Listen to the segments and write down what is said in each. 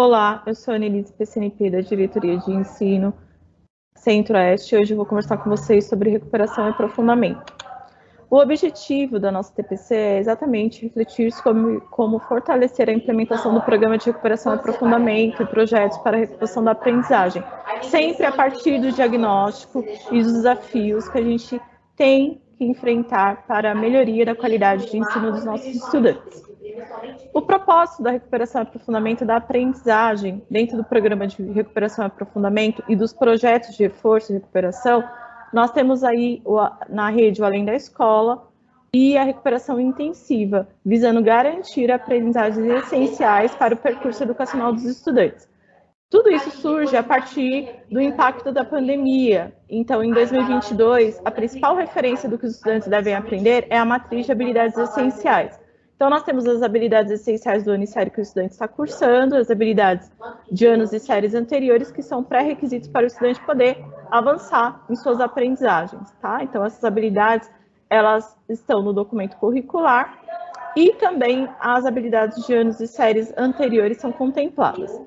Olá, eu sou a Anelise PCNP da Diretoria de Ensino Centro-Oeste. Hoje eu vou conversar com vocês sobre recuperação e aprofundamento. O objetivo da nossa TPC é exatamente refletir sobre como fortalecer a implementação do Programa de Recuperação e Aprofundamento e projetos para a recuperação da aprendizagem, sempre a partir do diagnóstico e dos desafios que a gente tem que enfrentar para a melhoria da qualidade de ensino dos nossos estudantes. O propósito da recuperação e aprofundamento da aprendizagem dentro do Programa de Recuperação e Aprofundamento e dos projetos de reforço e recuperação, nós temos aí na rede o Além da Escola e a recuperação intensiva, visando garantir aprendizagens essenciais para o percurso educacional dos estudantes. Tudo isso surge a partir do impacto da pandemia. Então, em 2022, a principal referência do que os estudantes devem aprender é a matriz de habilidades essenciais. Então, nós temos as habilidades essenciais do ano e série que o estudante está cursando, as habilidades de anos e séries anteriores, que são pré-requisitos para o estudante poder avançar em suas aprendizagens, tá? Então, essas habilidades, elas estão no documento curricular e também as habilidades de anos e séries anteriores são contempladas.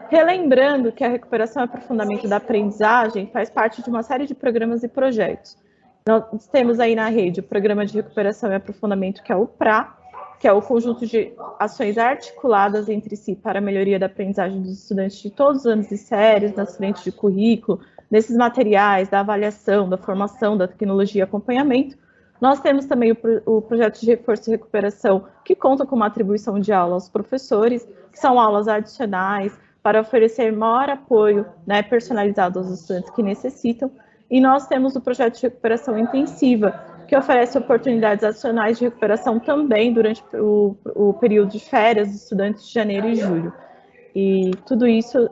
Relembrando que a recuperação e aprofundamento da aprendizagem faz parte de uma série de programas e projetos. Nós temos aí na rede o Programa de Recuperação e Aprofundamento, que é o PRA, que é o conjunto de ações articuladas entre si para a melhoria da aprendizagem dos estudantes de todos os anos e séries, nas frentes de currículo, nesses materiais, da avaliação, da formação, da tecnologia e acompanhamento. Nós temos também o projeto de reforço e recuperação, que conta com uma atribuição de aula aos professores, que são aulas adicionais, para oferecer maior apoio, né, personalizado aos estudantes que necessitam. E nós temos o projeto de recuperação intensiva, que oferece oportunidades adicionais de recuperação também durante o período de férias dos estudantes de janeiro e julho. E tudo isso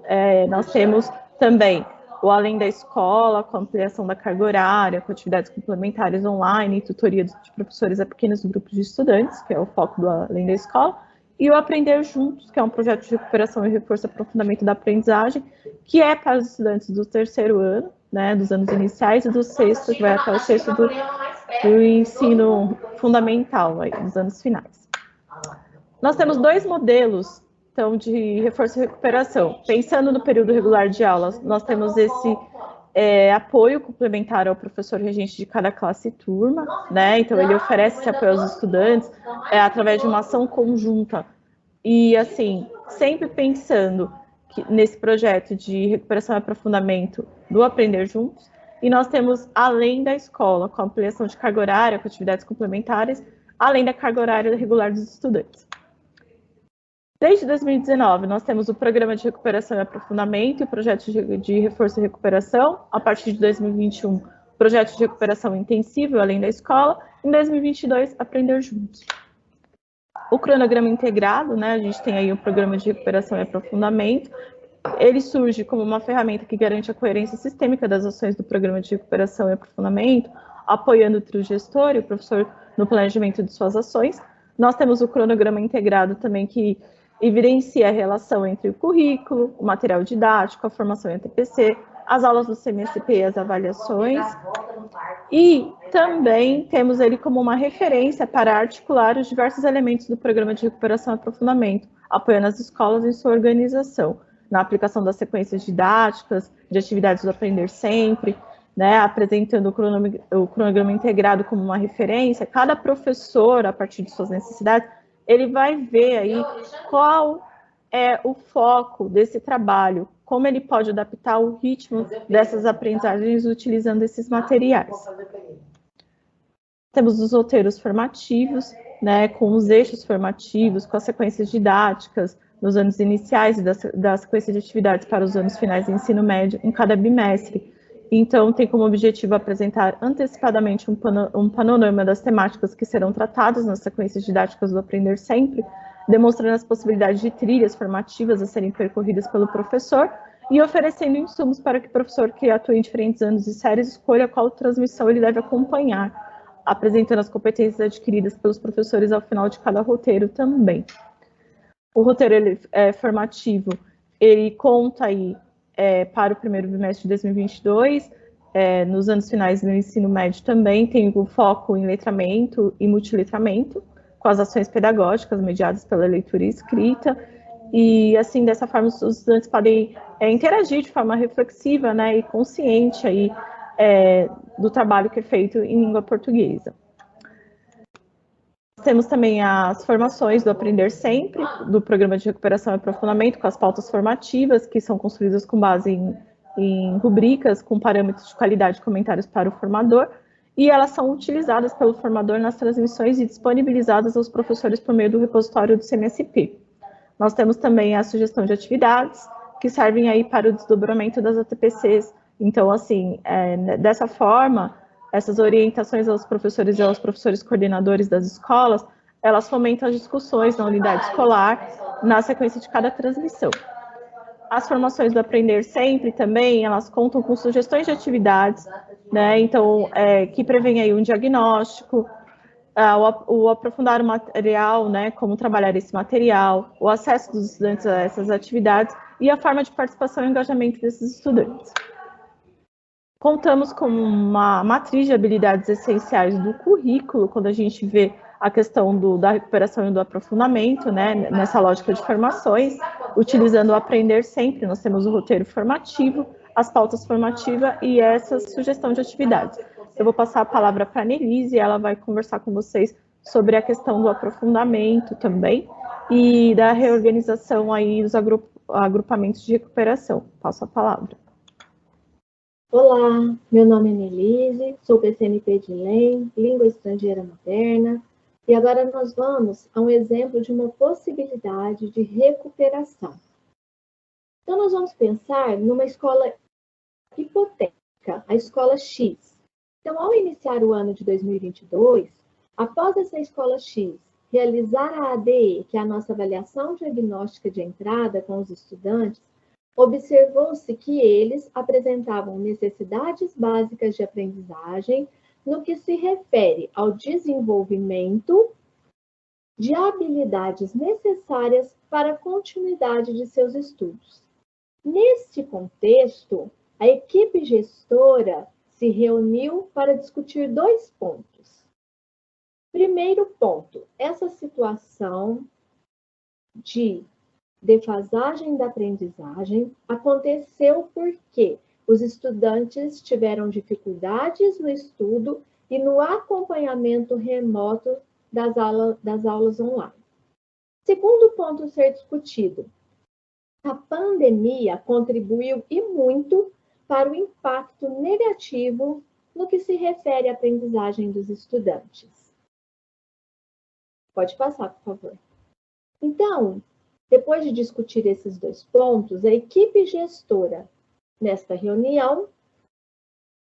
nós temos também o Além da Escola, com ampliação da carga horária, com atividades complementares online, tutoria de professores a pequenos grupos de estudantes, que é o foco do Além da Escola, e o Aprender Juntos, que é um projeto de recuperação e reforço e aprofundamento da aprendizagem, que é para os estudantes do terceiro ano, né, dos anos iniciais, e do sexto, que vai até o sexto do ensino fundamental, aí, nos anos finais. Nós temos dois modelos, então, de reforço e recuperação. Pensando no período regular de aulas, nós temos esse apoio complementar ao professor regente de cada classe e turma, né? Então, ele oferece esse apoio aos estudantes através de uma ação conjunta. E, assim, sempre pensando nesse projeto de recuperação e aprofundamento do Aprender Juntos. E nós temos Além da Escola, com ampliação de carga horária, com atividades complementares, além da carga horária regular dos estudantes. Desde 2019, nós temos o Programa de Recuperação e Aprofundamento e o Projeto de Reforço e Recuperação. A partir de 2021, o Projeto de Recuperação Intensivo, Além da Escola. Em 2022, Aprender Juntos. O cronograma integrado, né, a gente tem aí o Programa de Recuperação e Aprofundamento. Ele surge como uma ferramenta que garante a coerência sistêmica das ações do Programa de Recuperação e Aprofundamento, apoiando o trio gestor e o professor no planejamento de suas ações. Nós temos o cronograma integrado também, que evidencia a relação entre o currículo, o material didático, a formação em TPC, as aulas do CMSP e as avaliações. E também temos ele como uma referência para articular os diversos elementos do Programa de Recuperação e Aprofundamento, apoiando as escolas em sua organização, na aplicação das sequências didáticas, de atividades do Aprender Sempre, né, apresentando o cronograma integrado como uma referência. Cada professor, a partir de suas necessidades, ele vai ver aí qual é o foco desse trabalho, como ele pode adaptar o ritmo dessas aprendizagens utilizando esses materiais. Temos os roteiros formativos, né, com os eixos formativos, com as sequências didáticas nos anos iniciais e da sequência de atividades para os anos finais de ensino médio em cada bimestre. Então, tem como objetivo apresentar antecipadamente um panorama das temáticas que serão tratadas nas sequências didáticas do Aprender Sempre, demonstrando as possibilidades de trilhas formativas a serem percorridas pelo professor e oferecendo insumos para que o professor que atua em diferentes anos e séries escolha qual transmissão ele deve acompanhar, apresentando as competências adquiridas pelos professores ao final de cada roteiro também. O roteiro formativo, ele conta aí para o primeiro bimestre de 2022, nos anos finais do ensino médio também tem o foco em letramento e multiletramento, com as ações pedagógicas mediadas pela leitura e escrita, e assim, dessa forma, os estudantes podem interagir de forma reflexiva, né, e consciente aí, do trabalho que é feito em língua portuguesa. Temos também as formações do Aprender Sempre, do Programa de Recuperação e Aprofundamento, com as pautas formativas, que são construídas com base em rubricas, com parâmetros de qualidade e comentários para o formador, e elas são utilizadas pelo formador nas transmissões e disponibilizadas aos professores por meio do repositório do CMSP. Nós temos também a sugestão de atividades, que servem aí para o desdobramento das ATPCs. Então, assim, dessa forma, essas orientações aos professores e aos professores coordenadores das escolas, elas fomentam as discussões na unidade escolar, na sequência de cada transmissão. As formações do Aprender Sempre também, elas contam com sugestões de atividades, né? Então, que prevêem aí um diagnóstico, o aprofundar o material, né? Como trabalhar esse material, o acesso dos estudantes a essas atividades e a forma de participação e engajamento desses estudantes. Contamos com uma matriz de habilidades essenciais do currículo, quando a gente vê a questão da recuperação e do aprofundamento, né, nessa lógica de formações, utilizando o Aprender Sempre. Nós temos o roteiro formativo, as pautas formativas e essa sugestão de atividades. Eu vou passar a palavra para a Nelise, e ela vai conversar com vocês sobre a questão do aprofundamento também e da reorganização aí dos agrupamentos de recuperação. Passo a palavra. Olá, meu nome é Nelise, sou PCNP de LEM, Língua Estrangeira Moderna, e agora nós vamos a um exemplo de uma possibilidade de recuperação. Então, nós vamos pensar numa escola hipotética, a escola X. Então, ao iniciar o ano de 2022, após essa escola X realizar a ADE, que é a nossa avaliação diagnóstica de entrada com os estudantes, observou-se que eles apresentavam necessidades básicas de aprendizagem no que se refere ao desenvolvimento de habilidades necessárias para a continuidade de seus estudos. Neste contexto, a equipe gestora se reuniu para discutir 2 pontos. Primeiro ponto, essa situação de defasagem da aprendizagem aconteceu porque os estudantes tiveram dificuldades no estudo e no acompanhamento remoto das aulas online. Segundo ponto a ser discutido, a pandemia contribuiu e muito para o impacto negativo no que se refere à aprendizagem dos estudantes. Pode passar, por favor. Então, depois de discutir esses 2 pontos, a equipe gestora, nesta reunião,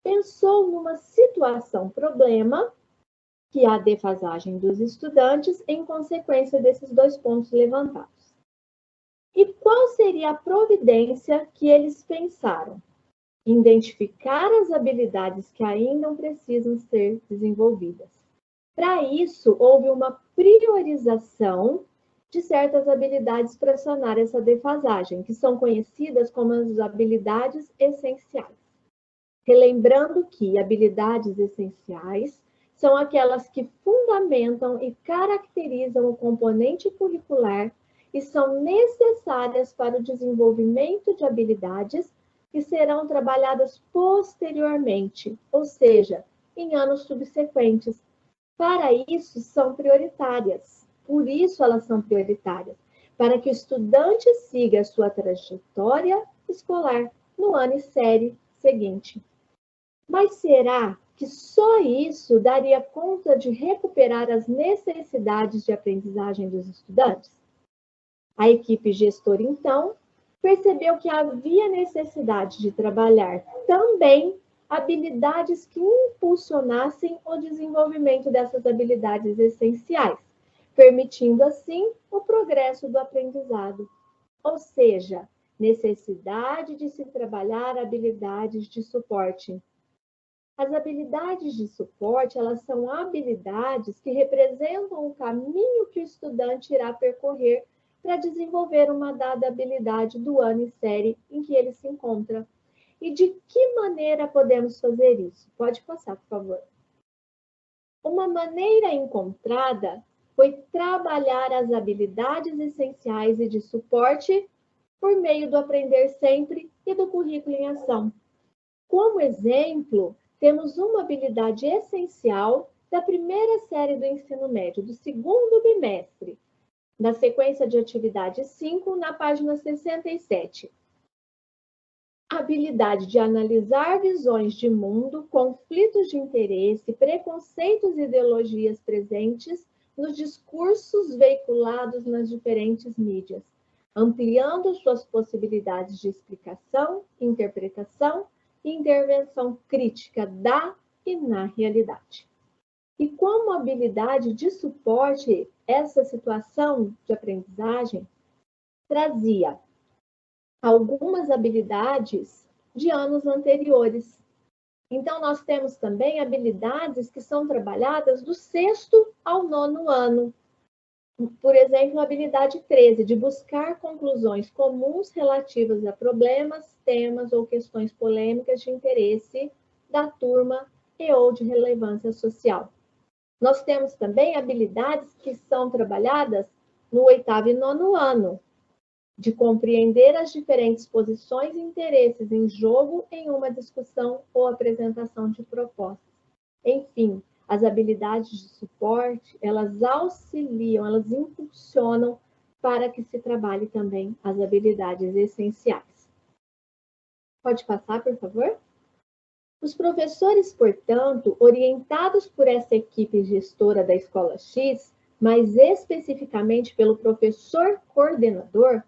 pensou numa situação-problema, que é a defasagem dos estudantes, em consequência desses 2 pontos levantados. E qual seria a providência que eles pensaram? Identificar as habilidades que ainda precisam ser desenvolvidas. Para isso, houve uma priorização de certas habilidades para sanar essa defasagem, que são conhecidas como as habilidades essenciais. Relembrando que habilidades essenciais são aquelas que fundamentam e caracterizam o componente curricular e são necessárias para o desenvolvimento de habilidades que serão trabalhadas posteriormente, ou seja, em anos subsequentes. Para isso, são prioritárias. Por isso, elas são prioritárias, para que o estudante siga a sua trajetória escolar no ano e série seguinte. Mas será que só isso daria conta de recuperar as necessidades de aprendizagem dos estudantes? A equipe gestora, então, percebeu que havia necessidade de trabalhar também habilidades que impulsionassem o desenvolvimento dessas habilidades essenciais, permitindo, assim, o progresso do aprendizado. Ou seja, necessidade de se trabalhar habilidades de suporte. As habilidades de suporte, elas são habilidades que representam o caminho que o estudante irá percorrer para desenvolver uma dada habilidade do ano e série em que ele se encontra. E de que maneira podemos fazer isso? Pode passar, por favor. Uma maneira encontrada foi trabalhar as habilidades essenciais e de suporte por meio do Aprender Sempre e do Currículo em Ação. Como exemplo, temos uma habilidade essencial da primeira série do ensino médio, do segundo bimestre, da sequência de atividade 5, na página 67. A habilidade de analisar visões de mundo, conflitos de interesse, preconceitos e ideologias presentes nos discursos veiculados nas diferentes mídias, ampliando suas possibilidades de explicação, interpretação e intervenção crítica da e na realidade. E como habilidade de suporte, essa situação de aprendizagem trazia algumas habilidades de anos anteriores. Então, nós temos também habilidades que são trabalhadas do 6º ao 9º ano. Por exemplo, a habilidade 13, de buscar conclusões comuns relativas a problemas, temas ou questões polêmicas de interesse da turma e ou de relevância social. Nós temos também habilidades que são trabalhadas no 8º e 9º ano, de compreender as diferentes posições e interesses em jogo em uma discussão ou apresentação de propostas. Enfim, as habilidades de suporte, elas auxiliam, elas impulsionam para que se trabalhe também as habilidades essenciais. Pode passar, por favor? Os professores, portanto, orientados por essa equipe gestora da Escola X, mais especificamente pelo professor coordenador,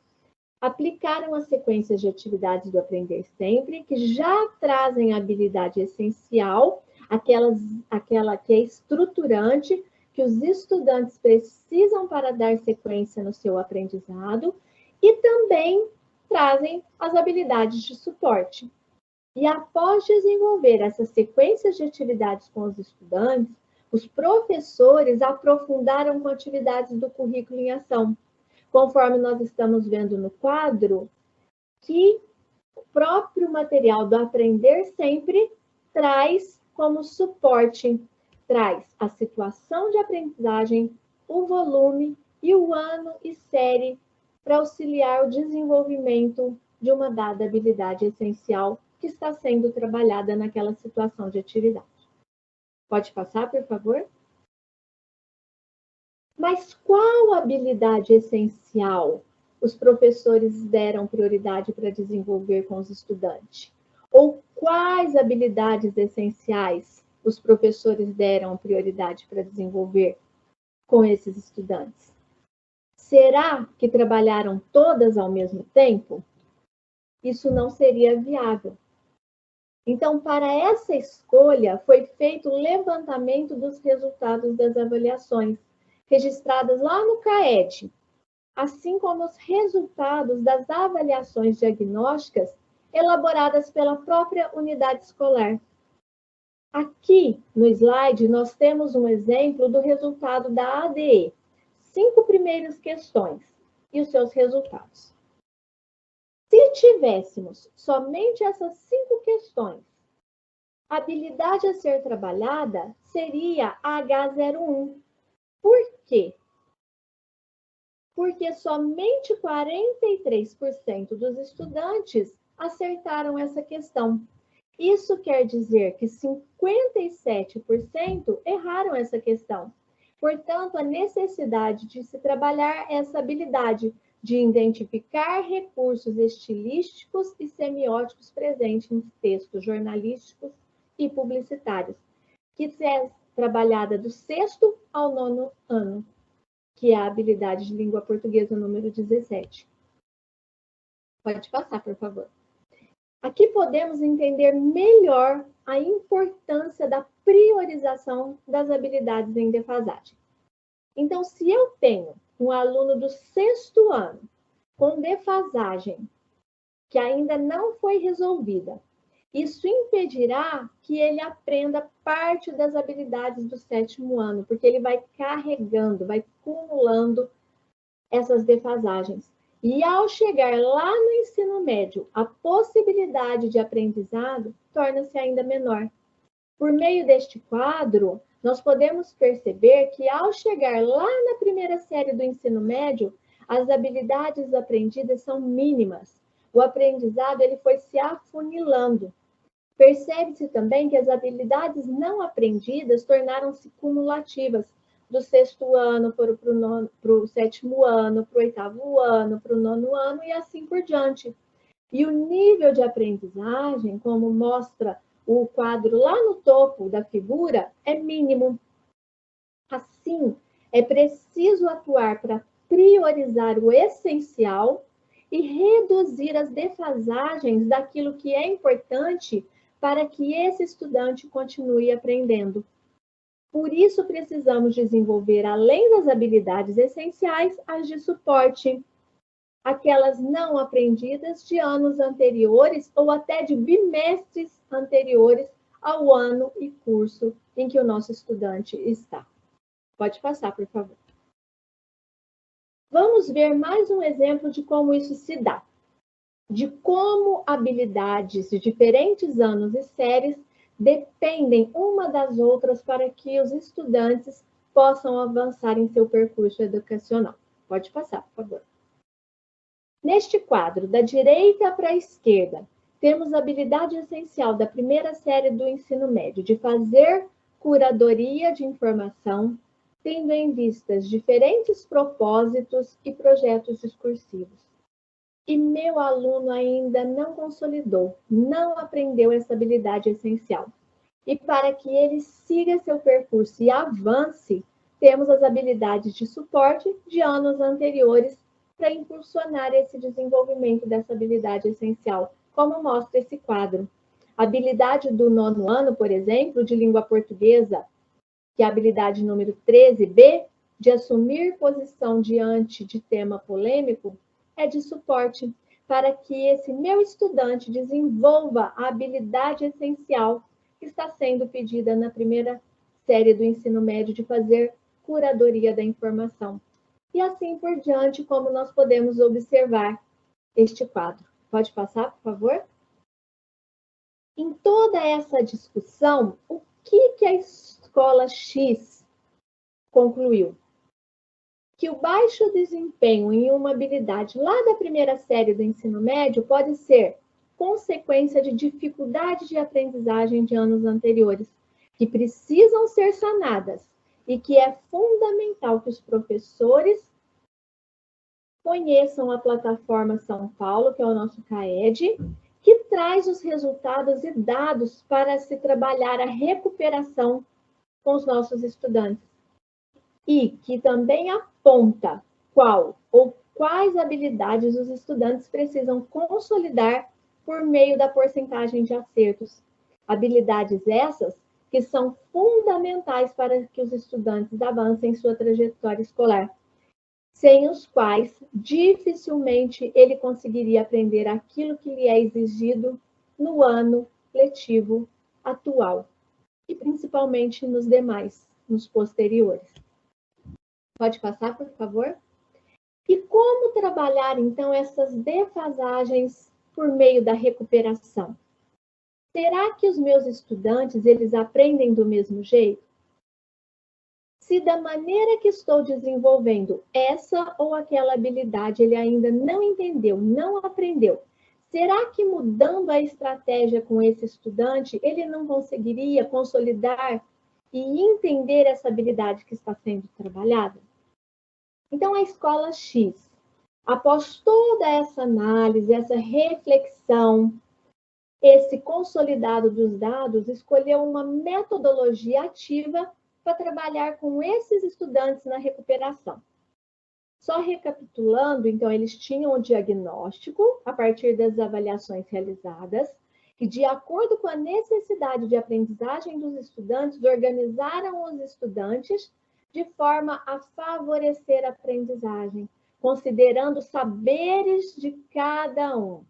aplicaram as sequências de atividades do Aprender Sempre, que já trazem a habilidade essencial, aquela que é estruturante, que os estudantes precisam para dar sequência no seu aprendizado, e também trazem as habilidades de suporte. E após desenvolver essas sequências de atividades com os estudantes, os professores aprofundaram com atividades do currículo em ação, conforme nós estamos vendo no quadro, que o próprio material do Aprender Sempre traz como suporte, traz a situação de aprendizagem, o volume e o ano e série para auxiliar o desenvolvimento de uma dada habilidade essencial que está sendo trabalhada naquela situação de atividade. Pode passar, por favor? Mas qual habilidade essencial os professores deram prioridade para desenvolver com os estudantes? Ou quais habilidades essenciais os professores deram prioridade para desenvolver com esses estudantes? Será que trabalharam todas ao mesmo tempo? Isso não seria viável. Então, para essa escolha, foi feito o levantamento dos resultados das avaliações, registradas lá no CAED, assim como os resultados das avaliações diagnósticas elaboradas pela própria unidade escolar. Aqui no slide, nós temos um exemplo do resultado da ADE, 5 primeiras questões e os seus resultados. Se tivéssemos somente essas 5 questões, a habilidade a ser trabalhada seria a H01. Por quê? Porque somente 43% dos estudantes acertaram essa questão. Isso quer dizer que 57% erraram essa questão. Portanto, a necessidade de se trabalhar essa habilidade de identificar recursos estilísticos e semióticos presentes em textos jornalísticos e publicitários, que é trabalhada do 6º ao 9º ano, que é a habilidade de língua portuguesa número 17. Pode passar, por favor. Aqui podemos entender melhor a importância da priorização das habilidades em defasagem. Então, se eu tenho um aluno do 6º ano com defasagem que ainda não foi resolvida, isso impedirá que ele aprenda parte das habilidades do 7º ano, porque ele vai carregando, vai acumulando essas defasagens. E ao chegar lá no ensino médio, a possibilidade de aprendizado torna-se ainda menor. Por meio deste quadro, nós podemos perceber que, ao chegar lá na primeira série do ensino médio, as habilidades aprendidas são mínimas. O aprendizado ele foi se afunilando. Percebe-se também que as habilidades não aprendidas tornaram-se cumulativas, do sexto ano para o sétimo ano, para o oitavo ano, para o nono ano e assim por diante. E o nível de aprendizagem, como mostra o quadro lá no topo da figura, é mínimo. Assim, é preciso atuar para priorizar o essencial e reduzir as defasagens daquilo que é importante para que esse estudante continue aprendendo. Por isso, precisamos desenvolver, além das habilidades essenciais, as de suporte, aquelas não aprendidas de anos anteriores ou até de bimestres anteriores ao ano e curso em que o nosso estudante está. Pode passar, por favor. Vamos ver mais um exemplo de como isso se dá. De como habilidades de diferentes anos e séries dependem uma das outras para que os estudantes possam avançar em seu percurso educacional. Pode passar, por favor. Neste quadro, da direita para a esquerda, temos a habilidade essencial da primeira série do ensino médio, de fazer curadoria de informação, tendo em vista diferentes propósitos e projetos discursivos. E meu aluno ainda não consolidou, não aprendeu essa habilidade essencial. E para que ele siga seu percurso e avance, temos as habilidades de suporte de anos anteriores para impulsionar esse desenvolvimento dessa habilidade essencial, como mostra esse quadro. A habilidade do nono ano, por exemplo, de língua portuguesa, que é a habilidade número 13B, de assumir posição diante de tema polêmico, é de suporte para que esse meu estudante desenvolva a habilidade essencial que está sendo pedida na primeira série do ensino médio de fazer curadoria da informação. E assim por diante, como nós podemos observar este quadro. Pode passar, por favor? Em toda essa discussão, o que a escola X concluiu? Que o baixo desempenho em uma habilidade lá da primeira série do ensino médio pode ser consequência de dificuldade de aprendizagem de anos anteriores, que precisam ser sanadas e que é fundamental que os professores conheçam a plataforma São Paulo, que é o nosso CAED, que traz os resultados e dados para se trabalhar a recuperação com os nossos estudantes. E que também aponta qual ou quais habilidades os estudantes precisam consolidar por meio da porcentagem de acertos. Habilidades essas que são fundamentais para que os estudantes avancem em sua trajetória escolar, sem os quais dificilmente ele conseguiria aprender aquilo que lhe é exigido no ano letivo atual e principalmente nos demais, nos posteriores. Pode passar, por favor? E como trabalhar, então, essas defasagens por meio da recuperação? Será que os meus estudantes, eles aprendem do mesmo jeito? Se da maneira que estou desenvolvendo essa ou aquela habilidade ele ainda não entendeu, não aprendeu, será que mudando a estratégia com esse estudante, ele não conseguiria consolidar e entender essa habilidade que está sendo trabalhada? Então, a escola X, após toda essa análise, essa reflexão, esse consolidado dos dados, escolheu uma metodologia ativa para trabalhar com esses estudantes na recuperação. Só recapitulando, então, eles tinham o diagnóstico a partir das avaliações realizadas, e de acordo com a necessidade de aprendizagem dos estudantes, organizaram os estudantes de forma a favorecer a aprendizagem, considerando os saberes de cada um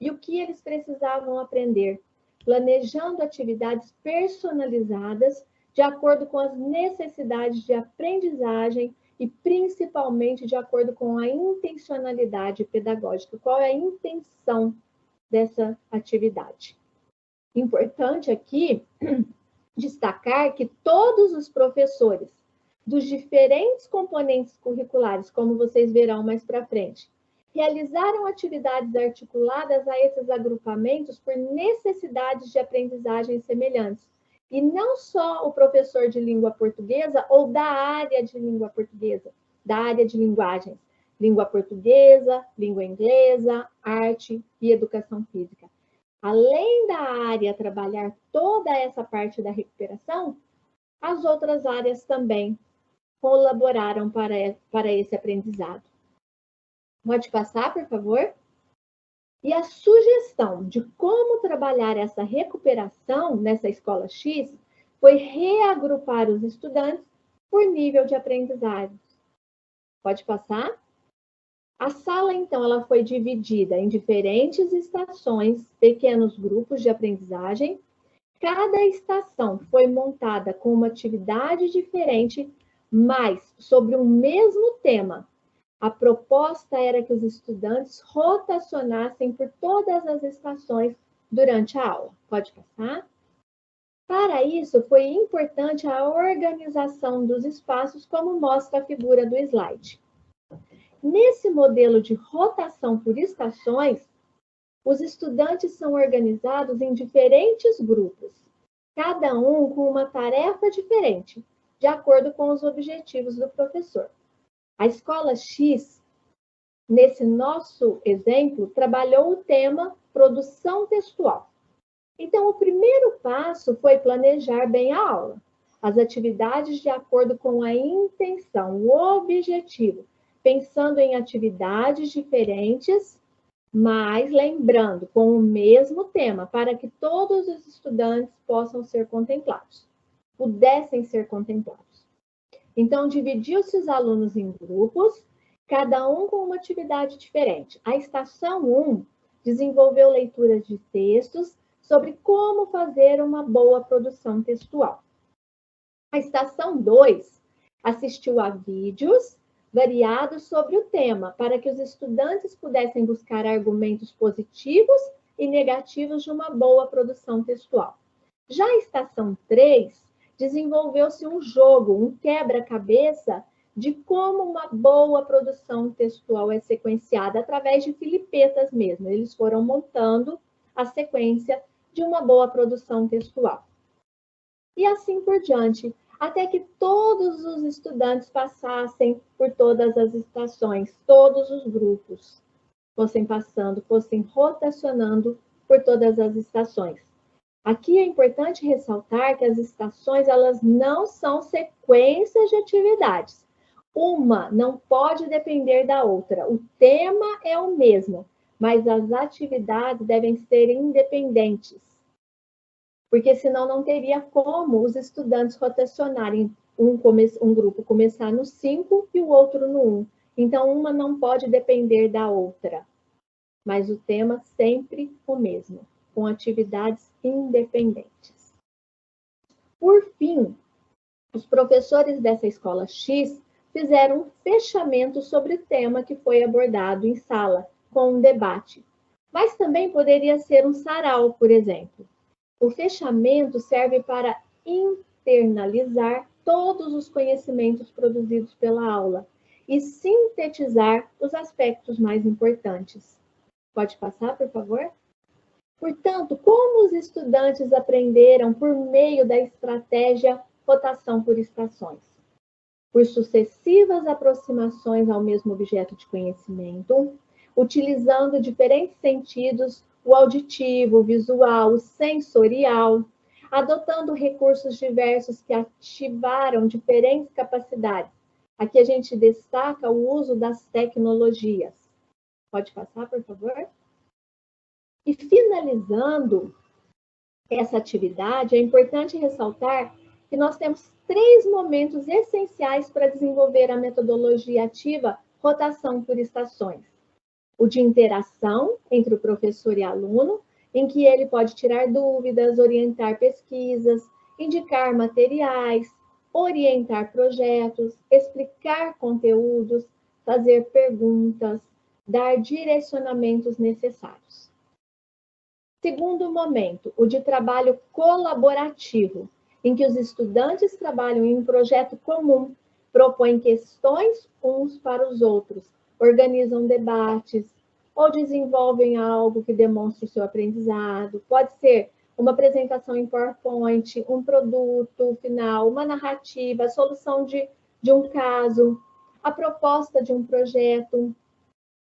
e o que eles precisavam aprender, planejando atividades personalizadas de acordo com as necessidades de aprendizagem e principalmente de acordo com a intencionalidade pedagógica. Qual é a intenção dessa atividade? Importante aqui destacar que todos os professores dos diferentes componentes curriculares, como vocês verão mais para frente, realizaram atividades articuladas a esses agrupamentos por necessidades de aprendizagem semelhantes. E não só o professor de língua portuguesa ou da área de língua portuguesa, da área de linguagens, língua portuguesa, língua inglesa, arte e educação física. Além da área trabalhar toda essa parte da recuperação, as outras áreas também colaboraram para esse aprendizado. Pode passar, por favor? E a sugestão de como trabalhar essa recuperação nessa escola X foi reagrupar os estudantes por nível de aprendizagem. Pode passar? A sala, então, ela foi dividida em diferentes estações, pequenos grupos de aprendizagem. Cada estação foi montada com uma atividade diferente, mas sobre um mesmo tema. A proposta era que os estudantes rotacionassem por todas as estações durante a aula. Pode passar? Para isso, foi importante a organização dos espaços, como mostra a figura do slide. Nesse modelo de rotação por estações, os estudantes são organizados em diferentes grupos, cada um com uma tarefa diferente, de acordo com os objetivos do professor. A escola X, nesse nosso exemplo, trabalhou o tema produção textual. Então, o primeiro passo foi planejar bem a aula, as atividades de acordo com a intenção, o objetivo, pensando em atividades diferentes, mas lembrando com o mesmo tema, para que todos os estudantes possam ser contemplados, pudessem ser contemplados. Então, dividiu-se os alunos em grupos, cada um com uma atividade diferente. A estação 1 desenvolveu leituras de textos sobre como fazer uma boa produção textual. A estação 2 assistiu a vídeos variados sobre o tema, para que os estudantes pudessem buscar argumentos positivos e negativos de uma boa produção textual. Já a estação 3 desenvolveu-se um jogo, um quebra-cabeça de como uma boa produção textual é sequenciada através de filipetas mesmo. Eles foram montando a sequência de uma boa produção textual. E assim por diante, até que todos os estudantes passassem por todas as estações, todos os grupos fossem passando, fossem rotacionando por todas as estações. Aqui é importante ressaltar que as estações, elas não são sequências de atividades. Uma não pode depender da outra. O tema é o mesmo, mas as atividades devem ser independentes. Porque senão não teria como os estudantes rotacionarem, um grupo começar no 5 e o outro no 1. Então, uma não pode depender da outra, mas o tema sempre o mesmo, com atividades independentes. Por fim, os professores dessa escola X fizeram um fechamento sobre o tema que foi abordado em sala, com um debate. Mas também poderia ser um sarau, por exemplo. O fechamento serve para internalizar todos os conhecimentos produzidos pela aula e sintetizar os aspectos mais importantes. Pode passar, por favor? Portanto, como os estudantes aprenderam por meio da estratégia rotação por estações? Por sucessivas aproximações ao mesmo objeto de conhecimento, utilizando diferentes sentidos, o auditivo, o visual, o sensorial, adotando recursos diversos que ativaram diferentes capacidades. Aqui a gente destaca o uso das tecnologias. Pode passar, por favor? E finalizando essa atividade, é importante ressaltar que nós temos 3 momentos essenciais para desenvolver a metodologia ativa rotação por estações. O de interação entre o professor e aluno, em que ele pode tirar dúvidas, orientar pesquisas, indicar materiais, orientar projetos, explicar conteúdos, fazer perguntas, dar direcionamentos necessários. Segundo momento, o de trabalho colaborativo, em que os estudantes trabalham em um projeto comum, propõem questões uns para os outros, organizam debates ou desenvolvem algo que demonstre o seu aprendizado. Pode ser uma apresentação em PowerPoint, um produto final, uma narrativa, a solução de um caso, a proposta de um projeto.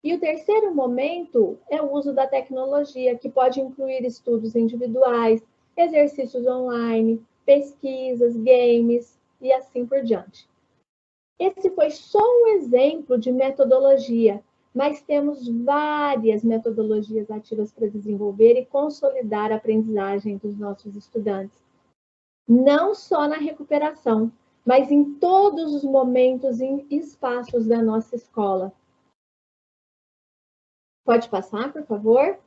E o terceiro momento é o uso da tecnologia, que pode incluir estudos individuais, exercícios online, pesquisas, games e assim por diante. Esse foi só um exemplo de metodologia, mas temos várias metodologias ativas para desenvolver e consolidar a aprendizagem dos nossos estudantes. Não só na recuperação, mas em todos os momentos e espaços da nossa escola. Pode passar, por favor?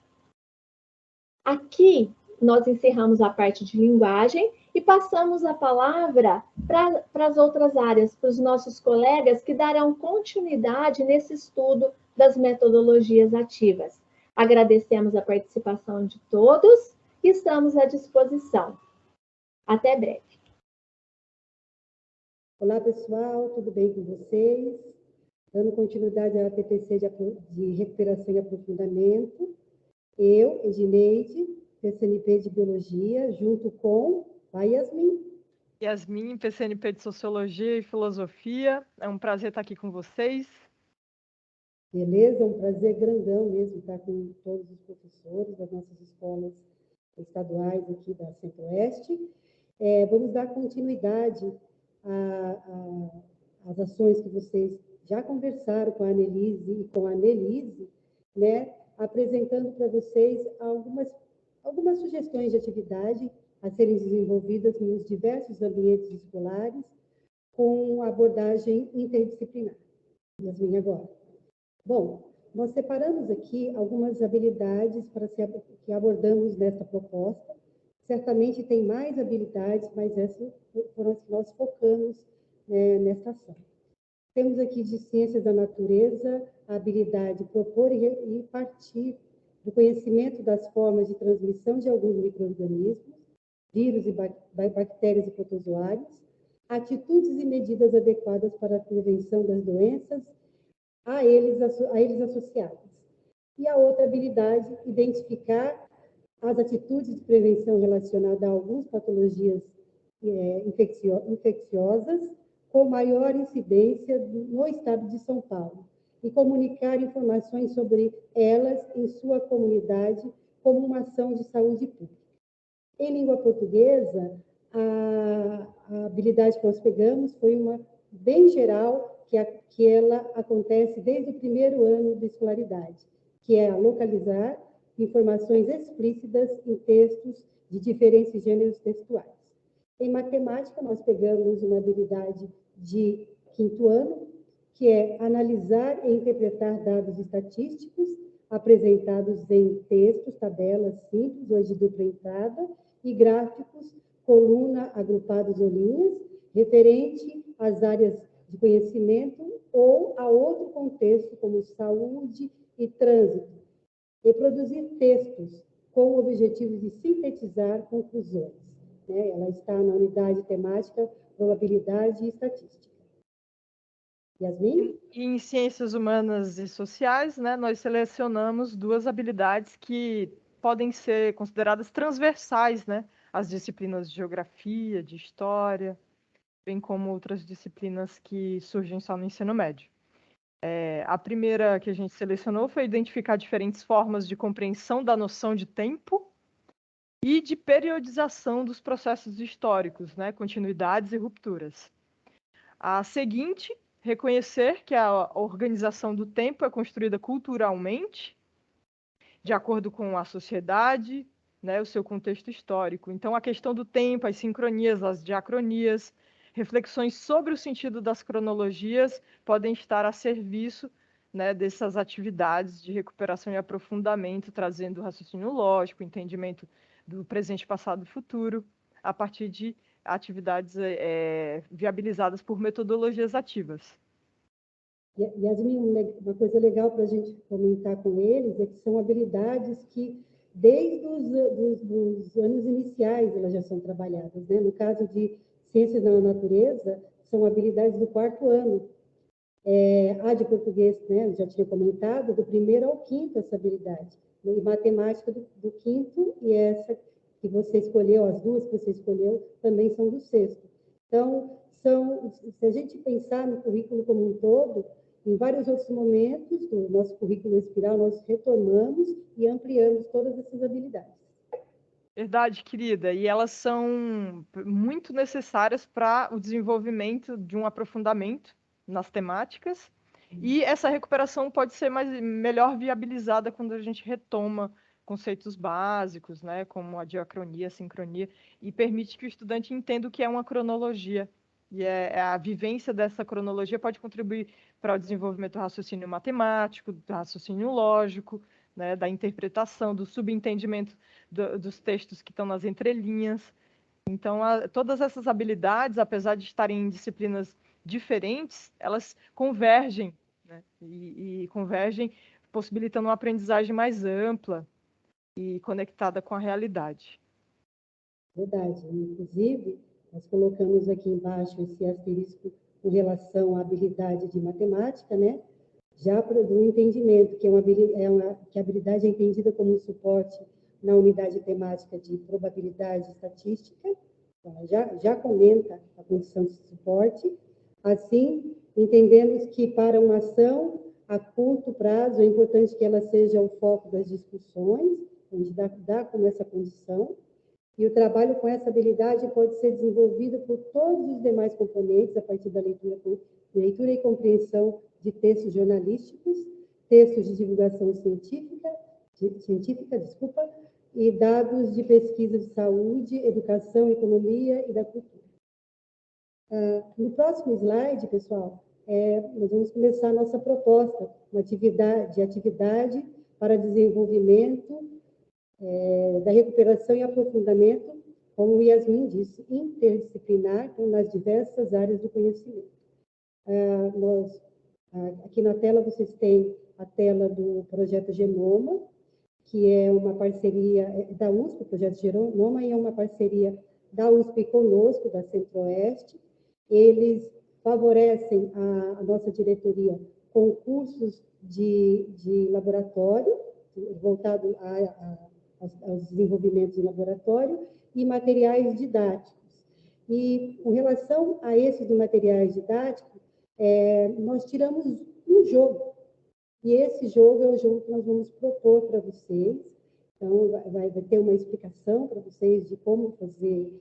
Aqui nós encerramos a parte de linguagem e passamos a palavra para as outras áreas, para os nossos colegas que darão continuidade nesse estudo das metodologias ativas. Agradecemos a participação de todos e estamos à disposição. Até breve. Olá, pessoal, tudo bem com vocês? Dando continuidade à TPC de recuperação e aprofundamento, eu, Edineide, PCNP de Biologia, junto com a Yasmin. Yasmin, PCNP de Sociologia e Filosofia. É um prazer estar aqui com vocês. Beleza? É um prazer grandão mesmo estar com todos os professores das nossas escolas estaduais aqui da Centro-Oeste. Vamos dar continuidade às ações que vocês já conversaram com a Annelise e com a Nelise, né? Apresentando para vocês algumas sugestões de atividade a serem desenvolvidas nos diversos ambientes escolares com abordagem interdisciplinar. Yasmin, agora. Bom, nós separamos aqui algumas habilidades que abordamos nesta proposta. Certamente tem mais habilidades, mas essas foram as que nós focamos nessa ação. Temos aqui de ciências da natureza a habilidade de propor e partir do conhecimento das formas de transmissão de alguns micro-organismos, vírus e bactérias e protozoários, atitudes e medidas adequadas para a prevenção das doenças a eles associadas. E a outra habilidade, identificar as atitudes de prevenção relacionadas a algumas patologias infecciosas com maior incidência no estado de São Paulo e comunicar informações sobre elas em sua comunidade como uma ação de saúde pública. Em língua portuguesa, a habilidade que nós pegamos foi uma bem geral, que ela acontece desde o primeiro ano de escolaridade, que é a localizar informações explícitas em textos de diferentes gêneros textuais. Em matemática, nós pegamos uma habilidade de quinto ano, que é analisar e interpretar dados estatísticos apresentados em textos, tabelas simples ou de dupla entrada e gráficos, coluna agrupados em linhas, referente às áreas de conhecimento ou a outro contexto, como saúde e trânsito, e produzir textos com o objetivo de sintetizar conclusões. Ela está na unidade temática Probabilidade e Estatística. Yasmin? E em Ciências Humanas e Sociais, nós selecionamos duas habilidades que podem ser consideradas transversais, às disciplinas de Geografia, de História, bem como outras disciplinas que surgem só no ensino médio. A primeira que a gente selecionou foi identificar diferentes formas de compreensão da noção de tempo e de periodização dos processos históricos, continuidades e rupturas. A seguinte, reconhecer que a organização do tempo é construída culturalmente, de acordo com a sociedade, o seu contexto histórico. Então, a questão do tempo, as sincronias, as diacronias, reflexões sobre o sentido das cronologias podem estar a serviço dessas atividades de recuperação e aprofundamento, trazendo raciocínio lógico, entendimento do presente, passado e futuro, a partir de atividades viabilizadas por metodologias ativas. Yasmin, uma coisa legal para a gente comentar com eles é que são habilidades que desde dos anos iniciais elas já são trabalhadas, né? No caso de ciências da natureza, são habilidades do 4º ano. A de português, né, eu já tinha comentado, do 1º ao 5º essa habilidade. E matemática do 5º, e essa que você escolheu, as duas que você escolheu, também são do 6º. Então, se a gente pensar no currículo como um todo, em vários outros momentos do nosso currículo espiral, nós retomamos e ampliamos todas essas habilidades. Verdade, querida. E elas são muito necessárias para o desenvolvimento de um aprofundamento nas temáticas. E essa recuperação pode ser melhor viabilizada quando a gente retoma conceitos básicos, né, como a diacronia, a sincronia, e permite que o estudante entenda o que é uma cronologia. E a vivência dessa cronologia pode contribuir para o desenvolvimento do raciocínio matemático, do raciocínio lógico, né, da interpretação, do subentendimento dos textos que estão nas entrelinhas. Então, todas essas habilidades, apesar de estarem em disciplinas diferentes, elas convergem, né, e convergem, possibilitando uma aprendizagem mais ampla e conectada com a realidade. Verdade. Inclusive, nós colocamos aqui embaixo esse asterisco com relação à habilidade de matemática, né? Já do entendimento, que que a habilidade é entendida como um suporte na unidade temática de probabilidade estatística, já comenta a condição de suporte. Assim, entendemos que para uma ação a curto prazo é importante que ela seja o foco das discussões, onde dá como essa condição, e o trabalho com essa habilidade pode ser desenvolvido por todos os demais componentes a partir da leitura e compreensão de textos jornalísticos, textos de divulgação científica, e dados de pesquisa de saúde, educação, economia e da cultura. No próximo slide, pessoal, nós vamos começar a nossa proposta, uma atividade para desenvolvimento da recuperação e aprofundamento, como o Yasmin disse, interdisciplinar nas diversas áreas do conhecimento. Aqui na tela vocês têm a tela do Projeto Genoma, que é uma parceria da USP, o Projeto Genoma, e é uma parceria da USP conosco, da Centro-Oeste. Eles favorecem a nossa diretoria com cursos de laboratório, voltado aos desenvolvimentos de laboratório, e materiais didáticos. E, com relação a esses materiais didáticos, nós tiramos um jogo, e esse jogo é o jogo que nós vamos propor para vocês. Então, vai ter uma explicação para vocês de como fazer,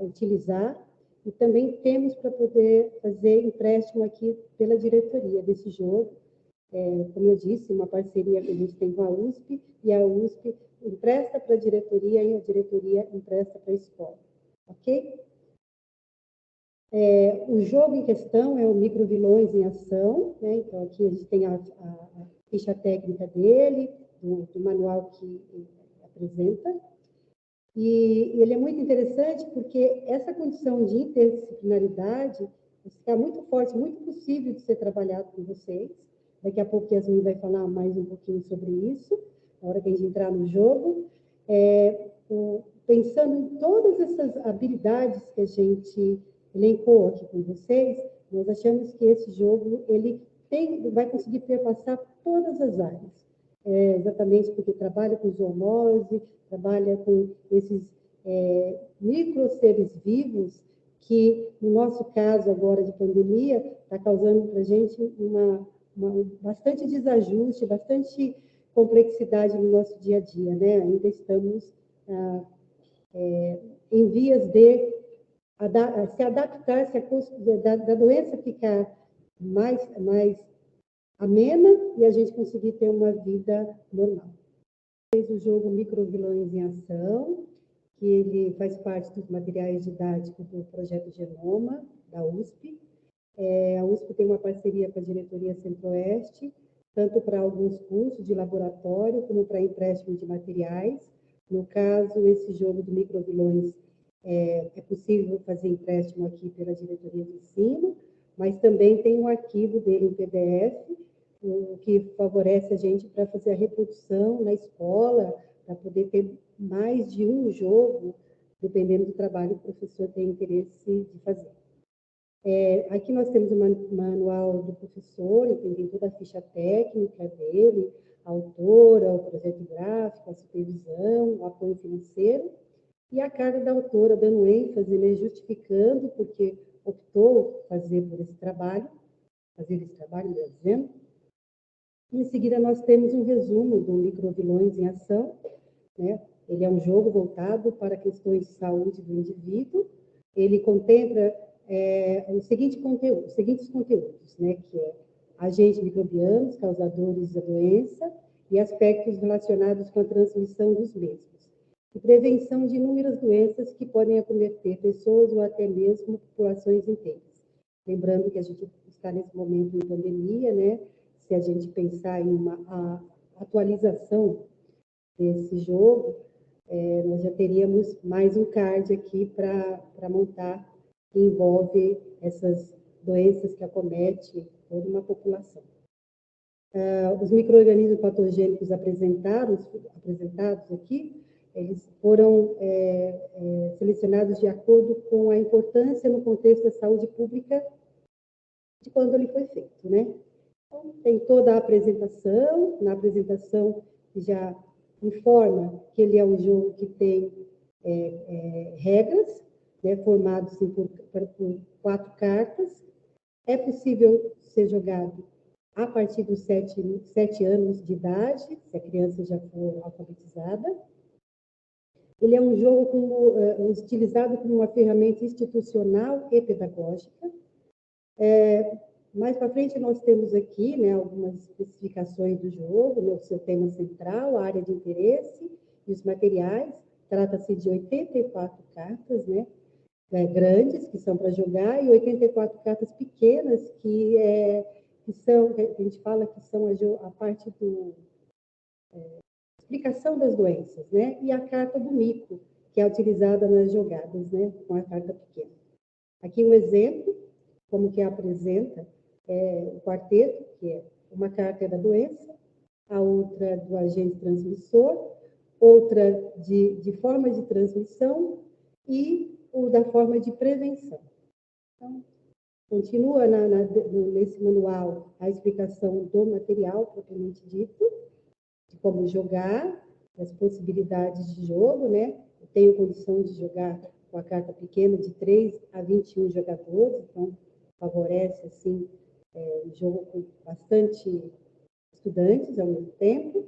utilizar, e também temos para poder fazer empréstimo aqui pela diretoria desse jogo. Como eu disse, uma parceria que a gente tem com a USP, e a USP empresta para a diretoria e a diretoria empresta para a escola. Ok? O jogo em questão é o Microvilões em Ação, né? Então, aqui a gente tem a ficha técnica dele, do manual que apresenta. E ele é muito interessante porque essa condição de interdisciplinaridade está muito forte, muito possível de ser trabalhado com vocês. Daqui a pouco a Yasmin vai falar mais um pouquinho sobre isso, na hora que a gente entrar no jogo. Pensando em todas essas habilidades que a gente elencou aqui com vocês, nós achamos que esse jogo ele vai conseguir perpassar todas as áreas. Exatamente porque trabalha com zoonose, trabalha com esses micro seres vivos que, no nosso caso agora de pandemia, está causando para a gente bastante desajuste, bastante complexidade no nosso dia a dia, né? Ainda estamos em vias de se adaptar, da doença ficar mais amena e a gente conseguir ter uma vida normal. Fez o jogo Microvilões em Ação, que ele faz parte dos materiais didáticos do Projeto Genoma, da USP. A USP tem uma parceria com a diretoria Centro-Oeste, tanto para alguns cursos de laboratório, como para empréstimo de materiais. No caso, esse jogo do Microvilões é possível fazer empréstimo aqui pela diretoria de ensino, mas também tem um arquivo dele em PDF, o que favorece a gente para fazer a reprodução na escola, para poder ter mais de um jogo, dependendo do trabalho que o professor tem interesse de fazer. Aqui nós temos o manual do professor, tem toda a ficha técnica dele, a autora, o projeto gráfico, a supervisão, o apoio financeiro, e a carta da autora dando ênfase, né, justificando porque optou por fazer esse trabalho, melhor dizendo. Em seguida, nós temos um resumo do Microvilões em Ação, né? Ele é um jogo voltado para questões de saúde do indivíduo. Ele contempla os seguintes conteúdos, né? Que é agentes microbianos, causadores da doença e aspectos relacionados com a transmissão dos mesmos. E prevenção de inúmeras doenças que podem acometer pessoas ou até mesmo populações inteiras. Lembrando que a gente está nesse momento de pandemia, né? Se a gente pensar em uma atualização desse jogo, nós já teríamos mais um card aqui para montar, que envolve essas doenças que acometem toda uma população. Os micro-organismos patogênicos apresentados aqui, eles foram selecionados de acordo com a importância no contexto da saúde pública de quando ele foi feito, né? Então, tem toda a apresentação, na apresentação já informa que ele é um jogo que tem regras, né, formados por 4 cartas. É possível ser jogado a partir dos 7 anos de idade, se a criança já for alfabetizada. Ele é um jogo utilizado como uma ferramenta institucional e pedagógica. Mais para frente, nós temos aqui, né, algumas especificações do jogo, né, o seu tema central, a área de interesse e os materiais. Trata-se de 84 cartas, né, grandes, que são para jogar, e 84 cartas pequenas, que a gente fala que são a parte do explicação das doenças, né, e a carta do mico, que é utilizada nas jogadas, né, com a carta pequena. Aqui um exemplo, como que apresenta o quarteto, que é uma carta da doença, a outra do agente transmissor, outra de forma de transmissão e o da forma de prevenção. Então, continua nesse manual a explicação do material propriamente dito, de como jogar, as possibilidades de jogo, né? Eu tenho condição de jogar com a carta pequena de 3 a 21 jogadores, então favorece, assim, um jogo com bastante estudantes ao mesmo tempo.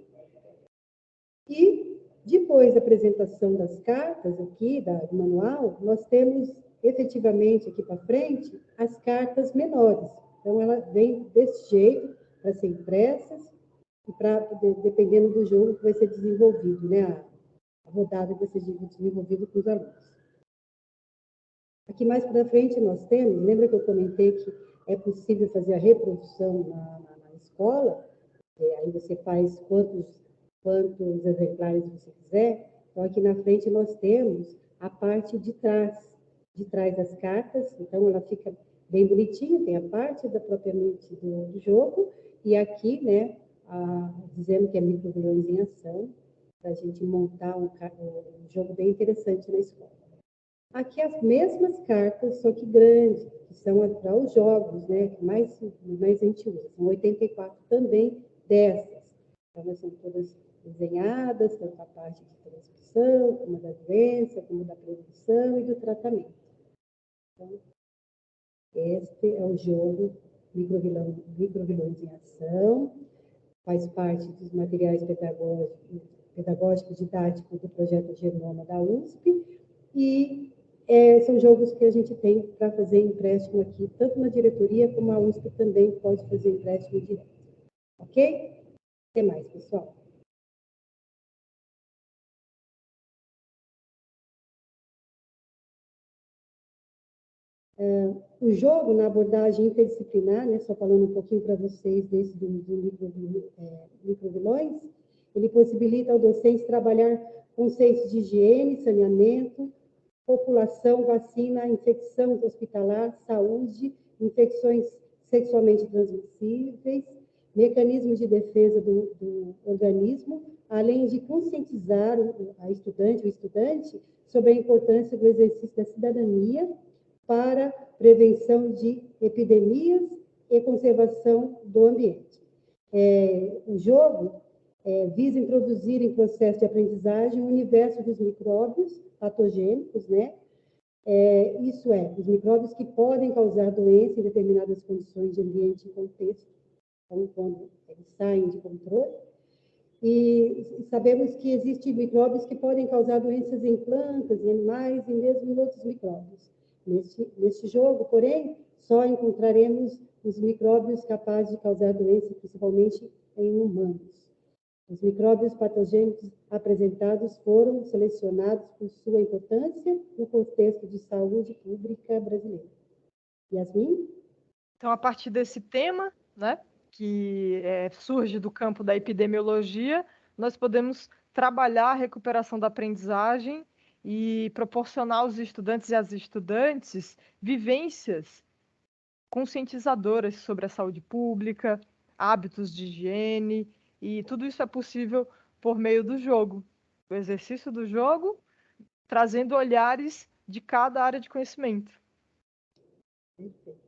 E depois da apresentação das cartas aqui, do manual, nós temos efetivamente aqui para frente as cartas menores. Então, ela vem desse jeito para ser impressas e dependendo do jogo que vai ser desenvolvido, né? A rodada que vai ser desenvolvida com os alunos. Aqui mais para frente nós temos, lembra que eu comentei que é possível fazer a reprodução na escola? Aí você faz quantos exemplares você quiser. Então, aqui na frente nós temos a parte de trás das cartas. Então, ela fica bem bonitinha, tem a parte propriamente do jogo, e aqui, né, dizendo que é Microvilões em Ação, para a gente montar um jogo bem interessante na escola. Aqui as mesmas cartas, só que grandes, que são para os jogos, né, que mais a gente usa. São 84 também dessas. Então, elas são todas desenhadas, tanto a parte de transmissão, como da doença, como da prevenção e do tratamento. Então, este é o jogo Microvilões em Ação, faz parte dos materiais pedagógicos didáticos do projeto Genoma da USP, e são jogos que a gente tem para fazer empréstimo aqui, tanto na diretoria como a USP também pode fazer empréstimo direto. Ok? Até mais, pessoal. O jogo, na abordagem interdisciplinar, né, só falando um pouquinho para vocês desse do Microvilões, ele possibilita ao docente trabalhar conceitos de higiene, saneamento, população, vacina, infecção hospitalar, saúde, infecções sexualmente transmissíveis, mecanismos de defesa do organismo, além de conscientizar a estudante, o estudante, sobre a importância do exercício da cidadania para prevenção de epidemias e conservação do ambiente. O jogo visa introduzir em processo de aprendizagem o universo dos micróbios patogênicos, né? Isso os micróbios que podem causar doença em determinadas condições de ambiente e contexto, então, quando eles saem de controle. E sabemos que existem micróbios que podem causar doenças em plantas, em animais e mesmo em outros micróbios. Neste jogo, porém, só encontraremos os micróbios capazes de causar doença, principalmente em humanos. Os micróbios patogênicos apresentados foram selecionados por sua importância no contexto de saúde pública brasileira. Yasmin? Então, a partir desse tema, né, que surge do campo da epidemiologia, nós podemos trabalhar a recuperação da aprendizagem e proporcionar aos estudantes e às estudantes vivências conscientizadoras sobre a saúde pública, hábitos de higiene, e tudo isso é possível por meio do jogo, o exercício do jogo, trazendo olhares de cada área de conhecimento. Perfeito.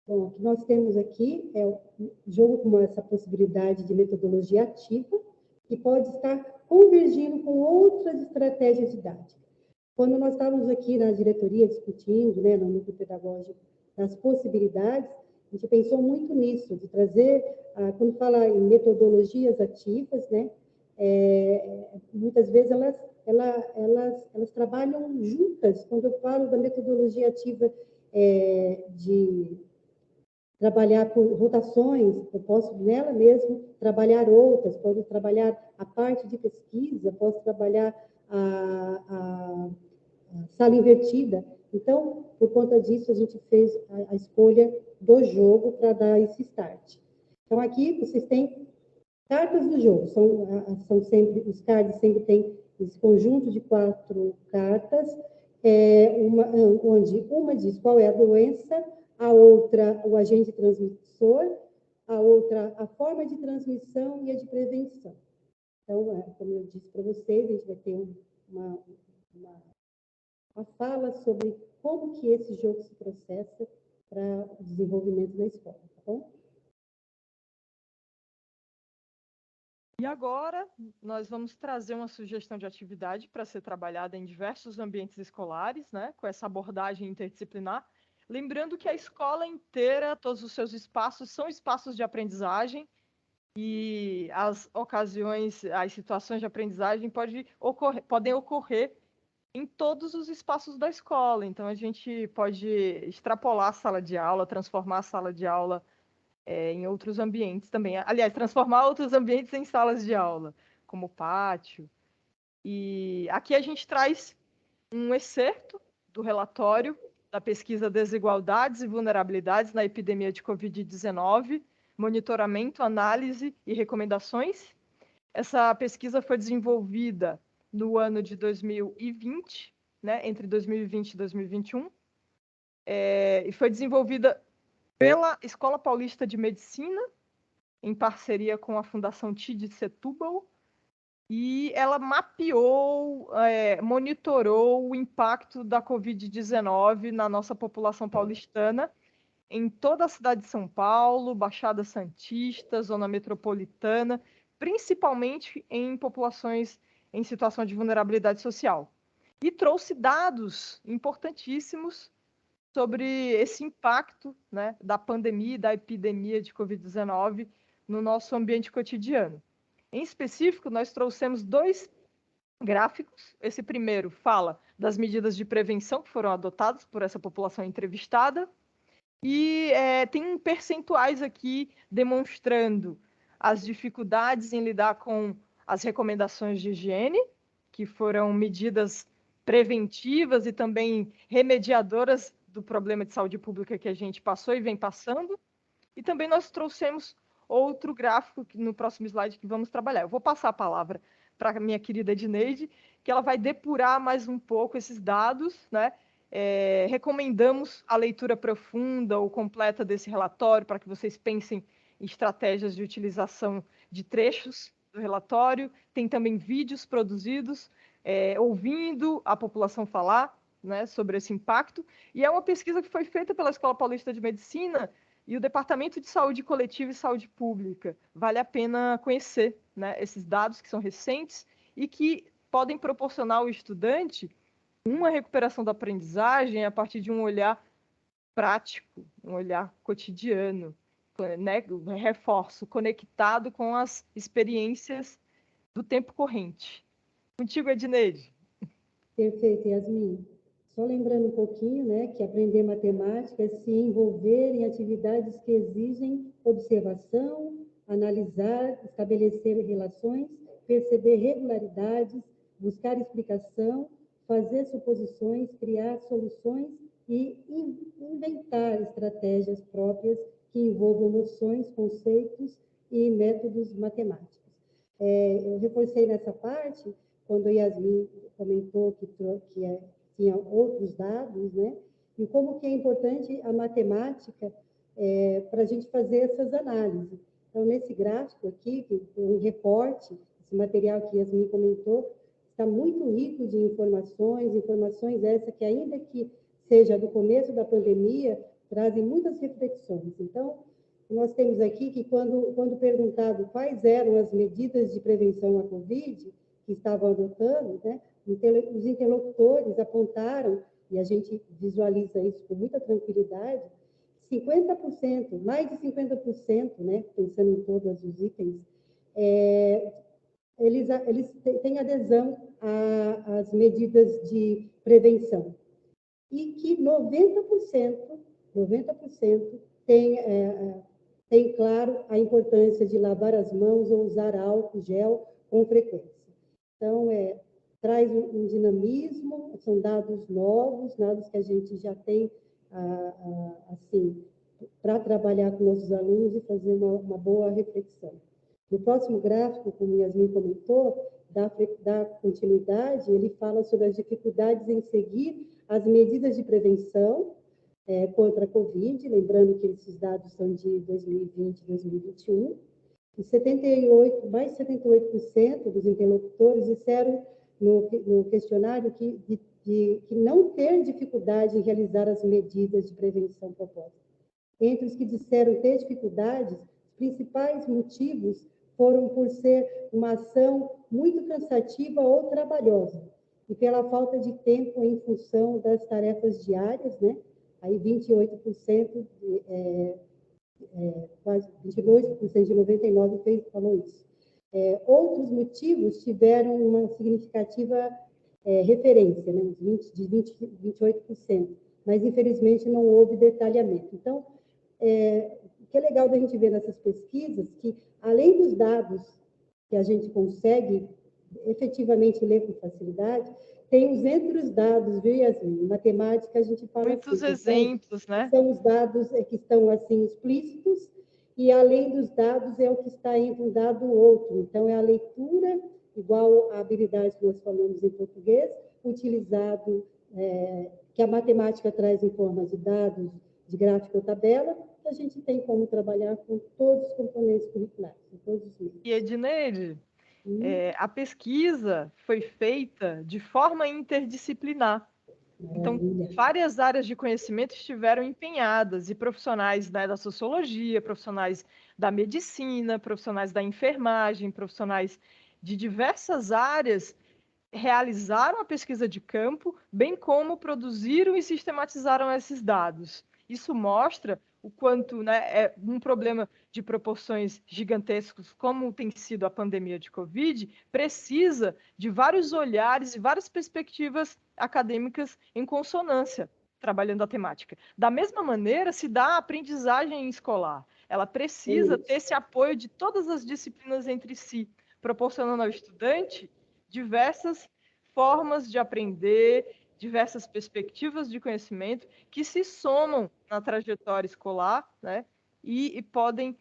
Bom, o que nós temos aqui é o jogo com essa possibilidade de metodologia ativa, que pode estar convergindo com outras estratégias didáticas. Quando nós estávamos aqui na diretoria discutindo, né, no núcleo pedagógico, das possibilidades, a gente pensou muito nisso, de trazer, quando fala em metodologias ativas, né, muitas vezes elas trabalham juntas. Quando eu falo da metodologia ativa de trabalhar por rotações, eu posso nela mesmo trabalhar outras, posso trabalhar a parte de pesquisa, posso trabalhar a sala invertida. Então, por conta disso, a gente fez a escolha do jogo para dar esse start. Então, aqui vocês têm cartas do jogo, são sempre, os cards sempre têm esse conjunto de 4 cartas, onde uma diz qual é a doença, a outra o agente transmissor, a outra a forma de transmissão e a de prevenção. Então, como eu disse para vocês, a gente vai ter uma fala sobre como que esse jogo se processa para o desenvolvimento da escola, tá bom? E agora, nós vamos trazer uma sugestão de atividade para ser trabalhada em diversos ambientes escolares, né, com essa abordagem interdisciplinar. Lembrando que a escola inteira, todos os seus espaços, são espaços de aprendizagem, e as ocasiões, as situações de aprendizagem podem ocorrer em todos os espaços da escola. Então, a gente pode extrapolar a sala de aula, transformar a sala de aula em outros ambientes também. Aliás, transformar outros ambientes em salas de aula, como pátio. E aqui a gente traz um excerto do relatório da pesquisa Desigualdades e Vulnerabilidades na Epidemia de Covid-19, monitoramento, análise e recomendações. Essa pesquisa foi desenvolvida no ano de 2020, né, entre 2020 e 2021, e foi desenvolvida pela Escola Paulista de Medicina, em parceria com a Fundação TID Setúbal, e ela mapeou, monitorou o impacto da Covid-19 na nossa população paulistana, em toda a cidade de São Paulo, Baixada Santista, Zona Metropolitana, principalmente em populações em situação de vulnerabilidade social. E trouxe dados importantíssimos sobre esse impacto, né, da pandemia e da epidemia de Covid-19 no nosso ambiente cotidiano. Em específico, nós trouxemos 2 gráficos. Esse primeiro fala das medidas de prevenção que foram adotadas por essa população entrevistada, e tem percentuais aqui demonstrando as dificuldades em lidar com as recomendações de higiene, que foram medidas preventivas e também remediadoras do problema de saúde pública que a gente passou e vem passando. E também nós trouxemos outro gráfico no próximo slide que vamos trabalhar. Eu vou passar a palavra para a minha querida Edneide, que ela vai depurar mais um pouco esses dados, né? recomendamos a leitura profunda ou completa desse relatório para que vocês pensem em estratégias de utilização de trechos do relatório. Tem também vídeos produzidos, ouvindo a população falar, né, sobre esse impacto. E é uma pesquisa que foi feita pela Escola Paulista de Medicina e o Departamento de Saúde Coletiva e Saúde Pública. Vale a pena conhecer, né, esses dados que são recentes e que podem proporcionar ao estudante uma recuperação da aprendizagem a partir de um olhar prático, um olhar cotidiano, né? Reforço, conectado com as experiências do tempo corrente. Contigo, Edneide. Perfeito, Yasmin. Só lembrando um pouquinho, né, que aprender matemática é se envolver em atividades que exigem observação, analisar, estabelecer relações, perceber regularidades, buscar explicação, fazer suposições, criar soluções e inventar estratégias próprias que envolvam noções, conceitos e métodos matemáticos. Eu reforcei nessa parte, quando a Yasmin comentou que tinha outros dados, né? E como que é importante a matemática para a gente fazer essas análises. Então, nesse gráfico aqui, um reporte, esse material que a Yasmin comentou, está muito rico de informações essas que, ainda que seja do começo da pandemia, trazem muitas reflexões. Então, nós temos aqui que, quando perguntado quais eram as medidas de prevenção à Covid que estavam adotando, né, os interlocutores apontaram, e a gente visualiza isso com muita tranquilidade, 50%, mais de 50%, né, pensando em todos os itens, eles têm adesão às medidas de prevenção. E que 90% tem claro a importância de lavar as mãos ou usar álcool gel com frequência. Então, traz um dinamismo, são dados novos, dados que a gente já tem, assim, para trabalhar com nossos alunos e fazer uma boa reflexão. No próximo gráfico, como Yasmin comentou, da continuidade, ele fala sobre as dificuldades em seguir as medidas de prevenção contra a Covid, lembrando que esses dados são de 2020 e 2021, e mais de 78% dos interlocutores disseram no questionário que não ter dificuldade em realizar as medidas de prevenção propostas. Entre os que disseram ter dificuldades, os principais motivos foram por ser uma ação muito cansativa ou trabalhosa, e pela falta de tempo em função das tarefas diárias, né? Aí 28%, quase 22% de 99% falou isso. Outros motivos tiveram uma significativa referência, né? 28%, mas infelizmente não houve detalhamento. Então, o que é legal da gente ver nessas pesquisas, que além dos dados que a gente consegue efetivamente ler com facilidade, tem os entre os dados, viu, Yasmin? Em matemática, a gente fala muitos assim, exemplos, né? São os dados que estão assim explícitos, e além dos dados é o que está entre um dado e outro. Então, é a leitura, igual a habilidade que nós falamos em português, utilizado, que a matemática traz em forma de dados, de gráfico ou tabela, que a gente tem como trabalhar com todos os componentes curriculares, com todos os meios. E, Edneide, a pesquisa foi feita de forma interdisciplinar. Então, várias áreas de conhecimento estiveram empenhadas, e profissionais, né, da sociologia, profissionais da medicina, profissionais da enfermagem, profissionais de diversas áreas realizaram a pesquisa de campo, bem como produziram e sistematizaram esses dados. Isso mostra o quanto, né, é um problema de proporções gigantescas, como tem sido a pandemia de Covid, precisa de vários olhares e várias perspectivas acadêmicas em consonância, trabalhando a temática. Da mesma maneira, se dá a aprendizagem escolar. Ela precisa ter esse apoio de todas as disciplinas entre si, proporcionando ao estudante diversas formas de aprender, diversas perspectivas de conhecimento que se somam na trajetória escolar, né, e podem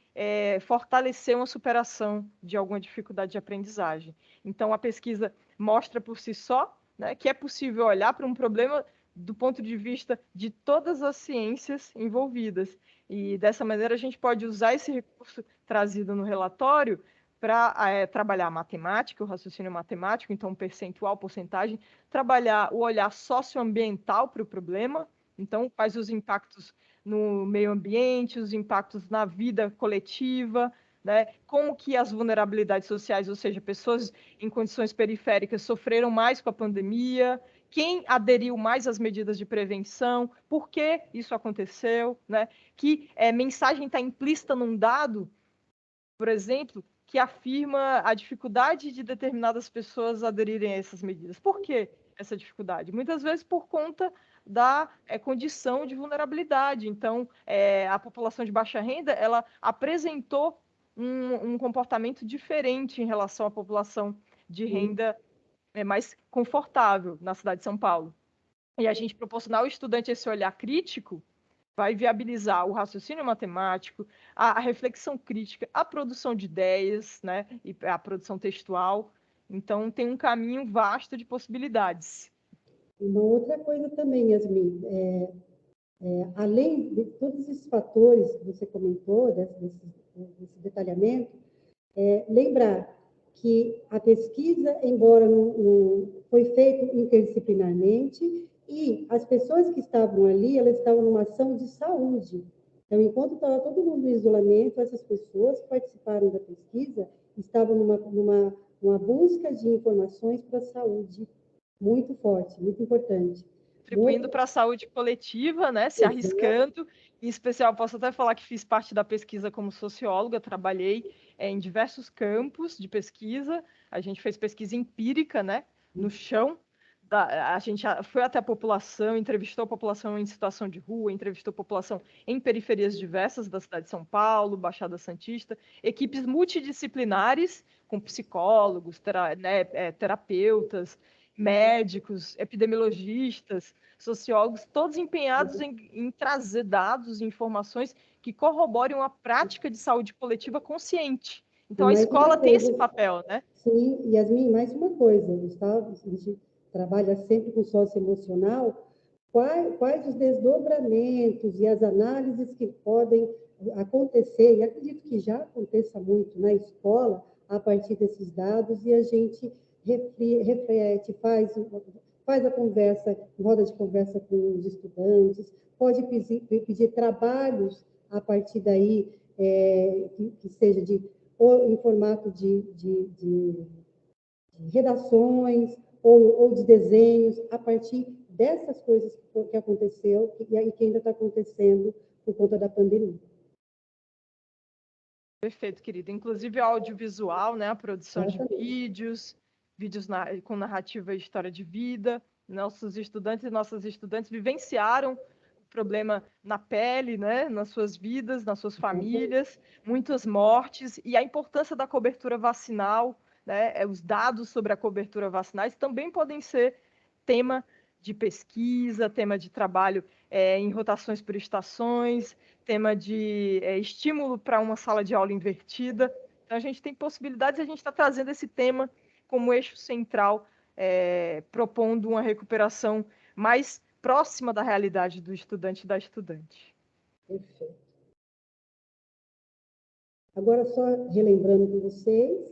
fortalecer uma superação de alguma dificuldade de aprendizagem. Então, a pesquisa mostra por si só, né, que é possível olhar para um problema do ponto de vista de todas as ciências envolvidas. E dessa maneira a gente pode usar esse recurso trazido no relatório para trabalhar a matemática, o raciocínio matemático, então percentual, porcentagem, trabalhar o olhar socioambiental para o problema, então quais os impactos no meio ambiente, os impactos na vida coletiva, né? Como que as vulnerabilidades sociais, ou seja, pessoas em condições periféricas sofreram mais com a pandemia, quem aderiu mais às medidas de prevenção, por que isso aconteceu, né? Que mensagem está implícita num dado, por exemplo, que afirma a dificuldade de determinadas pessoas aderirem a essas medidas. Por que essa dificuldade? Muitas vezes por conta da condição de vulnerabilidade. Então, a população de baixa renda, ela apresentou um comportamento diferente em relação à população de renda mais confortável na cidade de São Paulo. E a gente proporcionar ao estudante esse olhar crítico vai viabilizar o raciocínio matemático, a reflexão crítica, a produção de ideias, né, e a produção textual. Então, tem um caminho vasto de possibilidades. Uma outra coisa também, Yasmin, além de todos esses fatores que você comentou, desse detalhamento, lembrar que a pesquisa, embora não foi feita interdisciplinarmente, e as pessoas que estavam ali, elas estavam numa ação de saúde. Então, enquanto estava todo mundo em isolamento, essas pessoas que participaram da pesquisa estavam numa busca de informações para a saúde muito forte, muito importante. Contribuindo para a saúde coletiva, né, se arriscando. Em especial, posso até falar que fiz parte da pesquisa como socióloga, trabalhei em diversos campos de pesquisa. A gente fez pesquisa empírica, né, no chão. A gente foi até a população, entrevistou a população em situação de rua, entrevistou a população em periferias diversas da cidade de São Paulo, Baixada Santista, equipes multidisciplinares, com psicólogos, terapeutas, médicos, epidemiologistas, sociólogos, todos empenhados em trazer dados e informações que corroborem uma prática de saúde coletiva consciente. Então, a escola tem esse papel, né? Sim, Yasmin, mais uma coisa, Gustavo, a gente trabalha sempre com socioemocional, quais os desdobramentos e as análises que podem acontecer, e acredito que já aconteça muito na escola, a partir desses dados, e a gente reflete, faz a conversa, roda de conversa com os estudantes, pode pedir trabalhos a partir daí, que seja ou em formato de redações ou de desenhos, a partir dessas coisas que aconteceu e que ainda está acontecendo por conta da pandemia. Perfeito, querida. Inclusive audiovisual, né? A produção de vídeos com narrativa e história de vida. Nossos estudantes e nossas estudantes vivenciaram o problema na pele, né? Nas suas vidas, nas suas famílias, muitas mortes, e a importância da cobertura vacinal, né? Os dados sobre a cobertura vacinal também podem ser tema de pesquisa, tema de trabalho em rotações por estações, tema de estímulo para uma sala de aula invertida. Então, a gente tem possibilidades, a gente está trazendo esse tema como eixo central, propondo uma recuperação mais próxima da realidade do estudante e da estudante. Perfeito. Agora, só relembrando com vocês,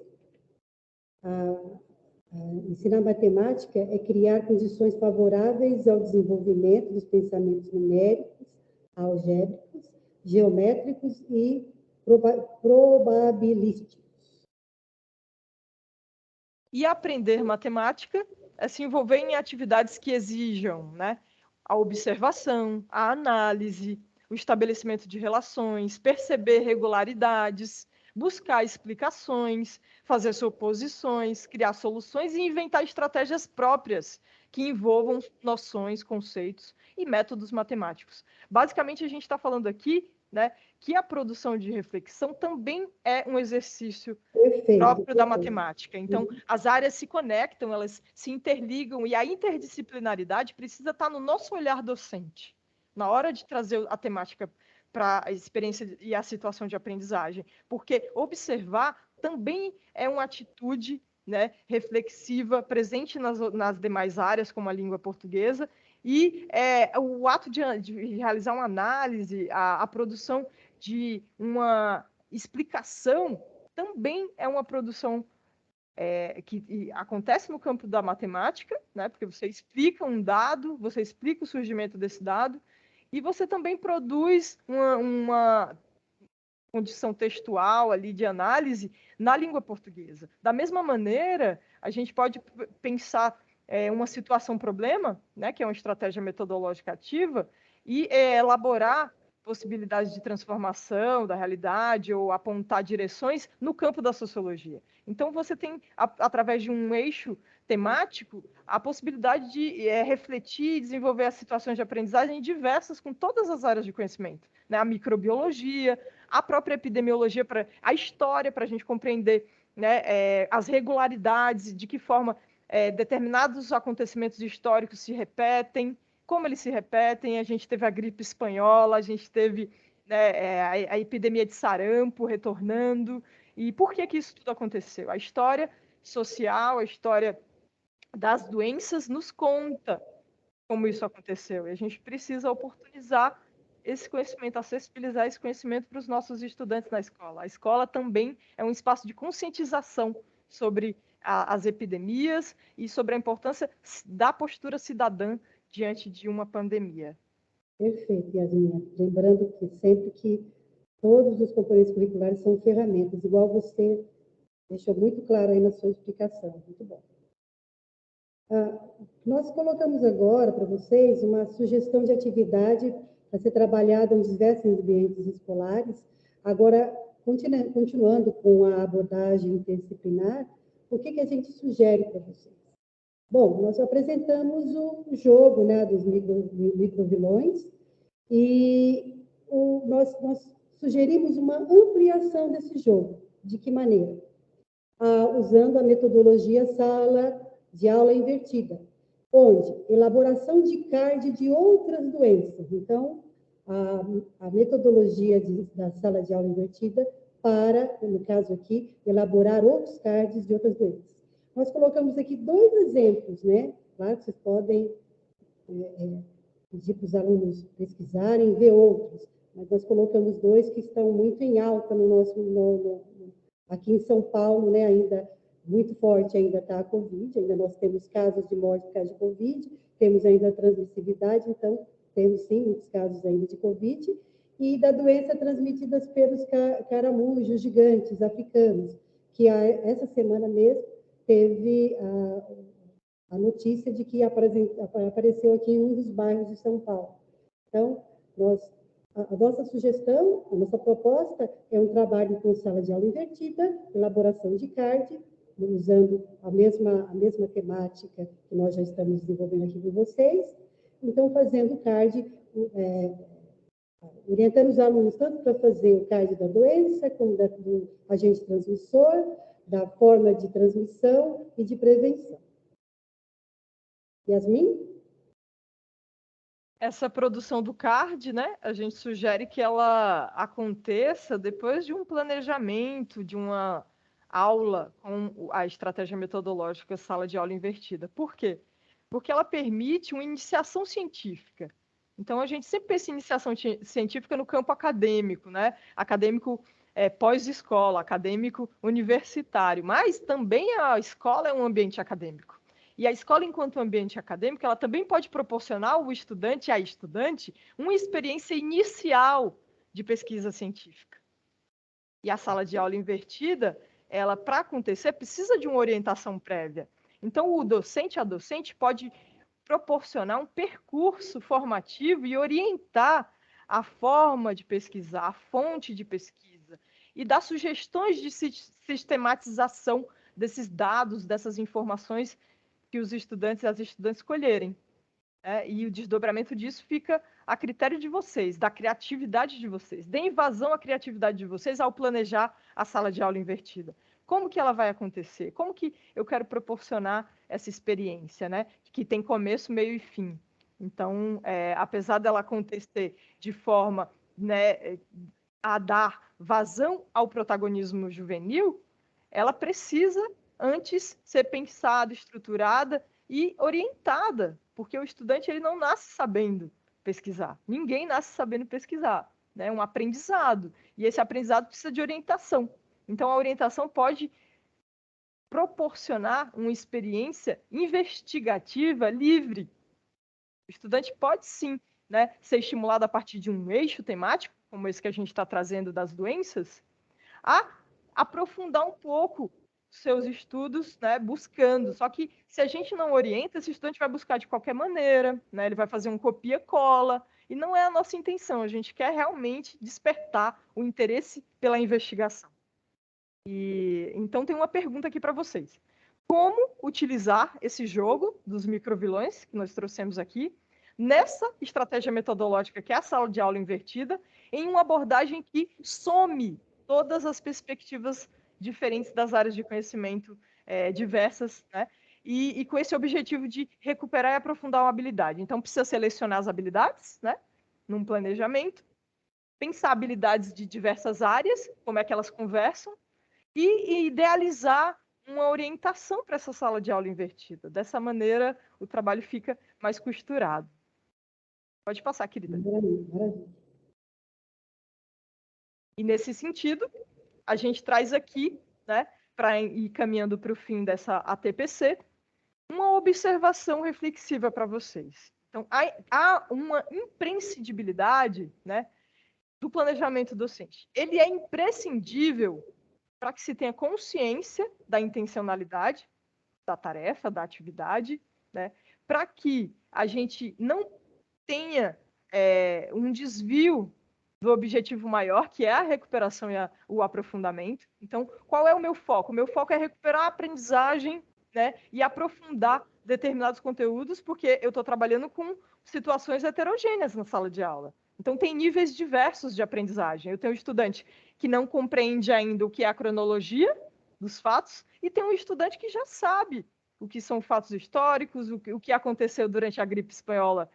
ensinar matemática é criar condições favoráveis ao desenvolvimento dos pensamentos numéricos, algébricos, geométricos e probabilísticos. E aprender matemática é se envolver em atividades que exijam, né, a observação, a análise, o estabelecimento de relações, perceber regularidades, buscar explicações, fazer suposições, criar soluções e inventar estratégias próprias que envolvam noções, conceitos e métodos matemáticos. Basicamente, a gente está falando aqui, né, que a produção de reflexão também é um exercício próprio da matemática. Então, as áreas se conectam, elas se interligam, e a interdisciplinaridade precisa estar no nosso olhar docente, na hora de trazer a temática para a experiência e a situação de aprendizagem, porque observar também é uma atitude, né, reflexiva, presente nas demais áreas, como a língua portuguesa, E o ato de realizar uma análise, a produção de uma explicação, também é uma produção que acontece no campo da matemática, né? Porque você explica um dado, você explica o surgimento desse dado, e você também produz uma condição textual ali de análise na língua portuguesa. Da mesma maneira, a gente pode pensar uma situação-problema, né, que é uma estratégia metodológica ativa, e elaborar possibilidades de transformação da realidade ou apontar direções no campo da sociologia. Então, você tem, através de um eixo temático, a possibilidade de refletir e desenvolver as situações de aprendizagem diversas com todas as áreas de conhecimento, né? A microbiologia, a própria epidemiologia, a história, para a gente compreender, né, as regularidades, de que forma determinados acontecimentos históricos se repetem, como eles se repetem. A gente teve a gripe espanhola, a gente teve, né, a epidemia de sarampo retornando. E por que isso tudo aconteceu? A história social, a história das doenças nos conta como isso aconteceu. E a gente precisa oportunizar esse conhecimento, acessibilizar esse conhecimento para os nossos estudantes na escola. A escola também é um espaço de conscientização sobre as epidemias e sobre a importância da postura cidadã diante de uma pandemia. Perfeito, Yasmin. Lembrando que sempre que todos os componentes curriculares são ferramentas, igual você deixou muito claro aí na sua explicação. Muito bom. Nós colocamos agora para vocês uma sugestão de atividade a ser trabalhada em diversos ambientes escolares. Agora, continuando com a abordagem interdisciplinar, o que a gente sugere para vocês? Bom, nós apresentamos o jogo, né, dos microvilões, e nós sugerimos uma ampliação desse jogo. De que maneira? Usando a metodologia sala de aula invertida, onde elaboração de card de outras doenças. Então, a metodologia da sala de aula invertida para, no caso aqui, elaborar outros cards de outras doenças. Nós colocamos aqui 2 exemplos, né? Claro que vocês podem pedir para os alunos pesquisarem, ver outros, mas nós colocamos 2 que estão muito em alta aqui em São Paulo, né? Ainda muito forte ainda está a Covid, ainda nós temos casos de morte por causa de Covid, temos ainda a transmissividade, então temos sim muitos casos ainda de Covid, e da doença transmitida pelos caramujos gigantes africanos, que essa semana mesmo teve a notícia de que apareceu aqui em um dos bairros de São Paulo. Então, a nossa sugestão, a nossa proposta é um trabalho com sala de aula invertida, elaboração de card, usando a mesma temática que nós já estamos desenvolvendo aqui com vocês. Então, fazendo card, orientando os alunos tanto para fazer o card da doença, como do agente transmissor, da forma de transmissão e de prevenção. Yasmin? Essa produção do card, né, a gente sugere que ela aconteça depois de um planejamento, de uma aula com a estratégia metodológica sala de aula invertida. Por quê? Porque ela permite uma iniciação científica. Então, a gente sempre pensa em iniciação científica no campo acadêmico, né? Acadêmico pós-escola, acadêmico universitário, mas também a escola é um ambiente acadêmico. E a escola, enquanto ambiente acadêmico, ela também pode proporcionar ao estudante e à estudante uma experiência inicial de pesquisa científica. E a sala de aula invertida, ela, para acontecer, precisa de uma orientação prévia. Então, o docente, a docente, pode proporcionar um percurso formativo e orientar a forma de pesquisar, a fonte de pesquisa, e dar sugestões de sistematização desses dados, dessas informações que os estudantes e as estudantes escolherem. E o desdobramento disso fica a critério de vocês, da criatividade de vocês. Deem vazão à criatividade de vocês ao planejar a sala de aula invertida. Como que ela vai acontecer? Como que eu quero proporcionar essa experiência, né? Que tem começo, meio e fim. Então, apesar dela acontecer de forma, né, a dar vazão ao protagonismo juvenil, ela precisa antes ser pensada, estruturada e orientada, porque o estudante ele não nasce sabendo pesquisar. Ninguém nasce sabendo pesquisar, né? É um aprendizado, e esse aprendizado precisa de orientação. Então, a orientação pode proporcionar uma experiência investigativa livre. O estudante pode, sim, né, ser estimulado a partir de um eixo temático, como esse que a gente está trazendo das doenças, a aprofundar um pouco seus estudos, né, buscando. Só que se a gente não orienta, esse estudante vai buscar de qualquer maneira, né, ele vai fazer um copia-cola, e não é a nossa intenção. A gente quer realmente despertar o interesse pela investigação. E então tem uma pergunta aqui para vocês. Como utilizar esse jogo dos microvilões que nós trouxemos aqui nessa estratégia metodológica que é a sala de aula invertida, em uma abordagem que some todas as perspectivas diferentes das áreas de conhecimento diversas, né? E com esse objetivo de recuperar e aprofundar uma habilidade. Então, precisa selecionar as habilidades, né? Num planejamento, pensar habilidades de diversas áreas, como é que elas conversam, e idealizar uma orientação para essa sala de aula invertida. Dessa maneira, o trabalho fica mais costurado. Pode passar, querida. Maravilha. E nesse sentido, a gente traz aqui, né, para ir caminhando para o fim dessa ATPC, uma observação reflexiva para vocês. Então, há uma imprescindibilidade, né, do planejamento docente. Ele é imprescindível para que se tenha consciência da intencionalidade da tarefa, da atividade, né, para que a gente não tenha um desvio do objetivo maior, que é a recuperação e o aprofundamento. Então, qual é o meu foco? O meu foco é recuperar a aprendizagem, né, e aprofundar determinados conteúdos, porque eu estou trabalhando com situações heterogêneas na sala de aula. Então, tem níveis diversos de aprendizagem. Eu tenho um estudante que não compreende ainda o que é a cronologia dos fatos, e tem um estudante que já sabe o que são fatos históricos, o que aconteceu durante a gripe espanhola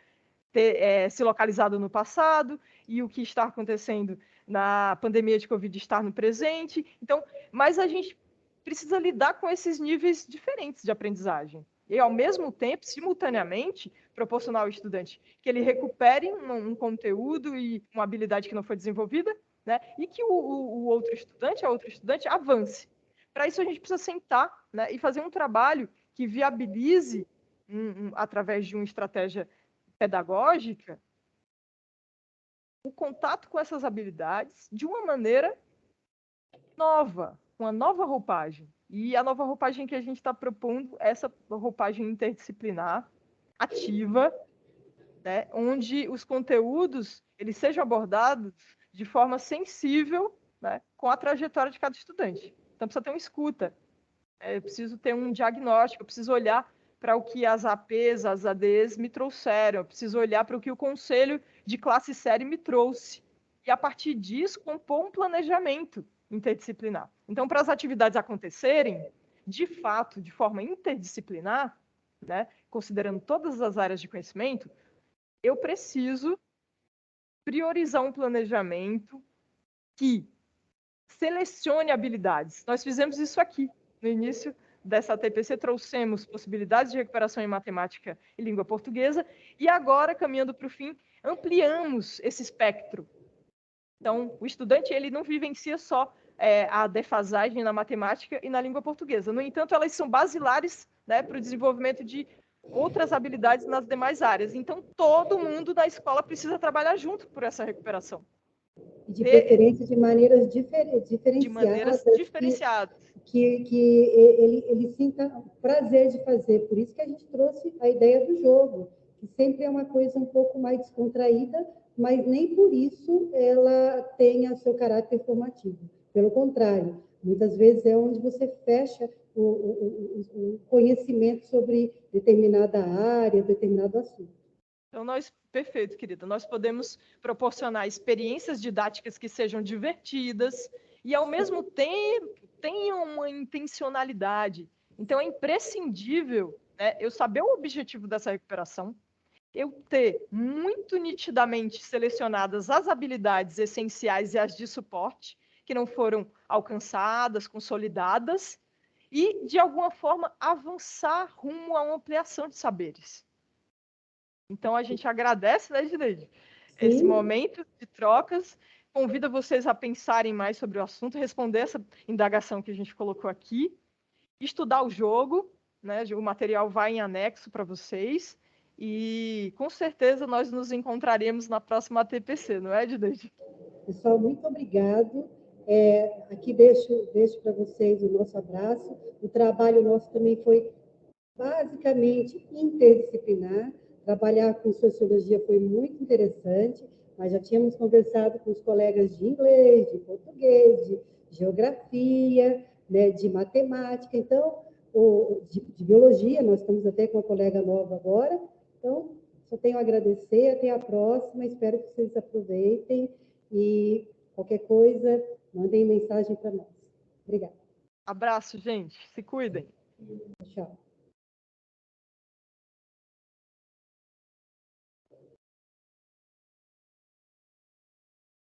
se localizado no passado, e o que está acontecendo na pandemia de Covid estar no presente. Então, mas a gente precisa lidar com esses níveis diferentes de aprendizagem. E, ao mesmo tempo, simultaneamente, proporcionar ao estudante que ele recupere um conteúdo e uma habilidade que não foi desenvolvida, né? E que o outro estudante, a outra estudante, avance. Para isso, a gente precisa sentar, né, e fazer um trabalho que viabilize, através de uma estratégia pedagógica, o contato com essas habilidades de uma maneira nova, uma nova roupagem. E a nova roupagem que a gente está propondo é essa roupagem interdisciplinar, ativa, né, onde os conteúdos eles sejam abordados de forma sensível, né, com a trajetória de cada estudante. Então, precisa ter uma escuta, eu preciso ter um diagnóstico, eu preciso olhar para o que as APs, as ADs me trouxeram, eu preciso olhar para o que o conselho de classe série me trouxe. E, a partir disso, compor um planejamento interdisciplinar. Então, para as atividades acontecerem, de fato, de forma interdisciplinar, né, considerando todas as áreas de conhecimento, eu preciso priorizar um planejamento que selecione habilidades. Nós fizemos isso aqui no início dessa TPC, trouxemos possibilidades de recuperação em matemática e língua portuguesa, e agora, caminhando para o fim, ampliamos esse espectro. Então, o estudante ele não vivencia só a defasagem na matemática e na língua portuguesa. No entanto, elas são basilares, né, para o desenvolvimento de outras habilidades nas demais áreas. Então, todo mundo da escola precisa trabalhar junto por essa recuperação. De preferência de maneiras diferenciadas. De maneiras diferenciadas. Que ele sinta prazer de fazer. Por isso que a gente trouxe a ideia do jogo, que sempre é uma coisa um pouco mais descontraída, mas nem por isso ela tenha seu caráter formativo. Pelo contrário, muitas vezes é onde você fecha o conhecimento sobre determinada área, determinado assunto. Então, perfeito, querida. Nós podemos proporcionar experiências didáticas que sejam divertidas e, ao mesmo tempo, tenham uma intencionalidade. Então, é imprescindível, né, eu saber o objetivo dessa recuperação, eu ter muito nitidamente selecionadas as habilidades essenciais e as de suporte, que não foram alcançadas, consolidadas, e, de alguma forma, avançar rumo a uma ampliação de saberes. Então, a gente agradece, né, Gideide, esse momento de trocas, convida vocês a pensarem mais sobre o assunto, responder essa indagação que a gente colocou aqui, estudar o jogo, né, o material vai em anexo para vocês, e com certeza nós nos encontraremos na próxima TPC, não é, Gideide? Pessoal, muito obrigado. Aqui deixo para vocês o nosso abraço. O trabalho nosso também foi basicamente interdisciplinar. Trabalhar com sociologia foi muito interessante, mas já tínhamos conversado com os colegas de inglês, de português, de geografia, né, de matemática, então, de biologia, nós estamos até com uma colega nova agora. Então, só tenho a agradecer, até a próxima, espero que vocês aproveitem e qualquer coisa, mandem mensagem para nós. Obrigada. Abraço, gente. Se cuidem. Tchau.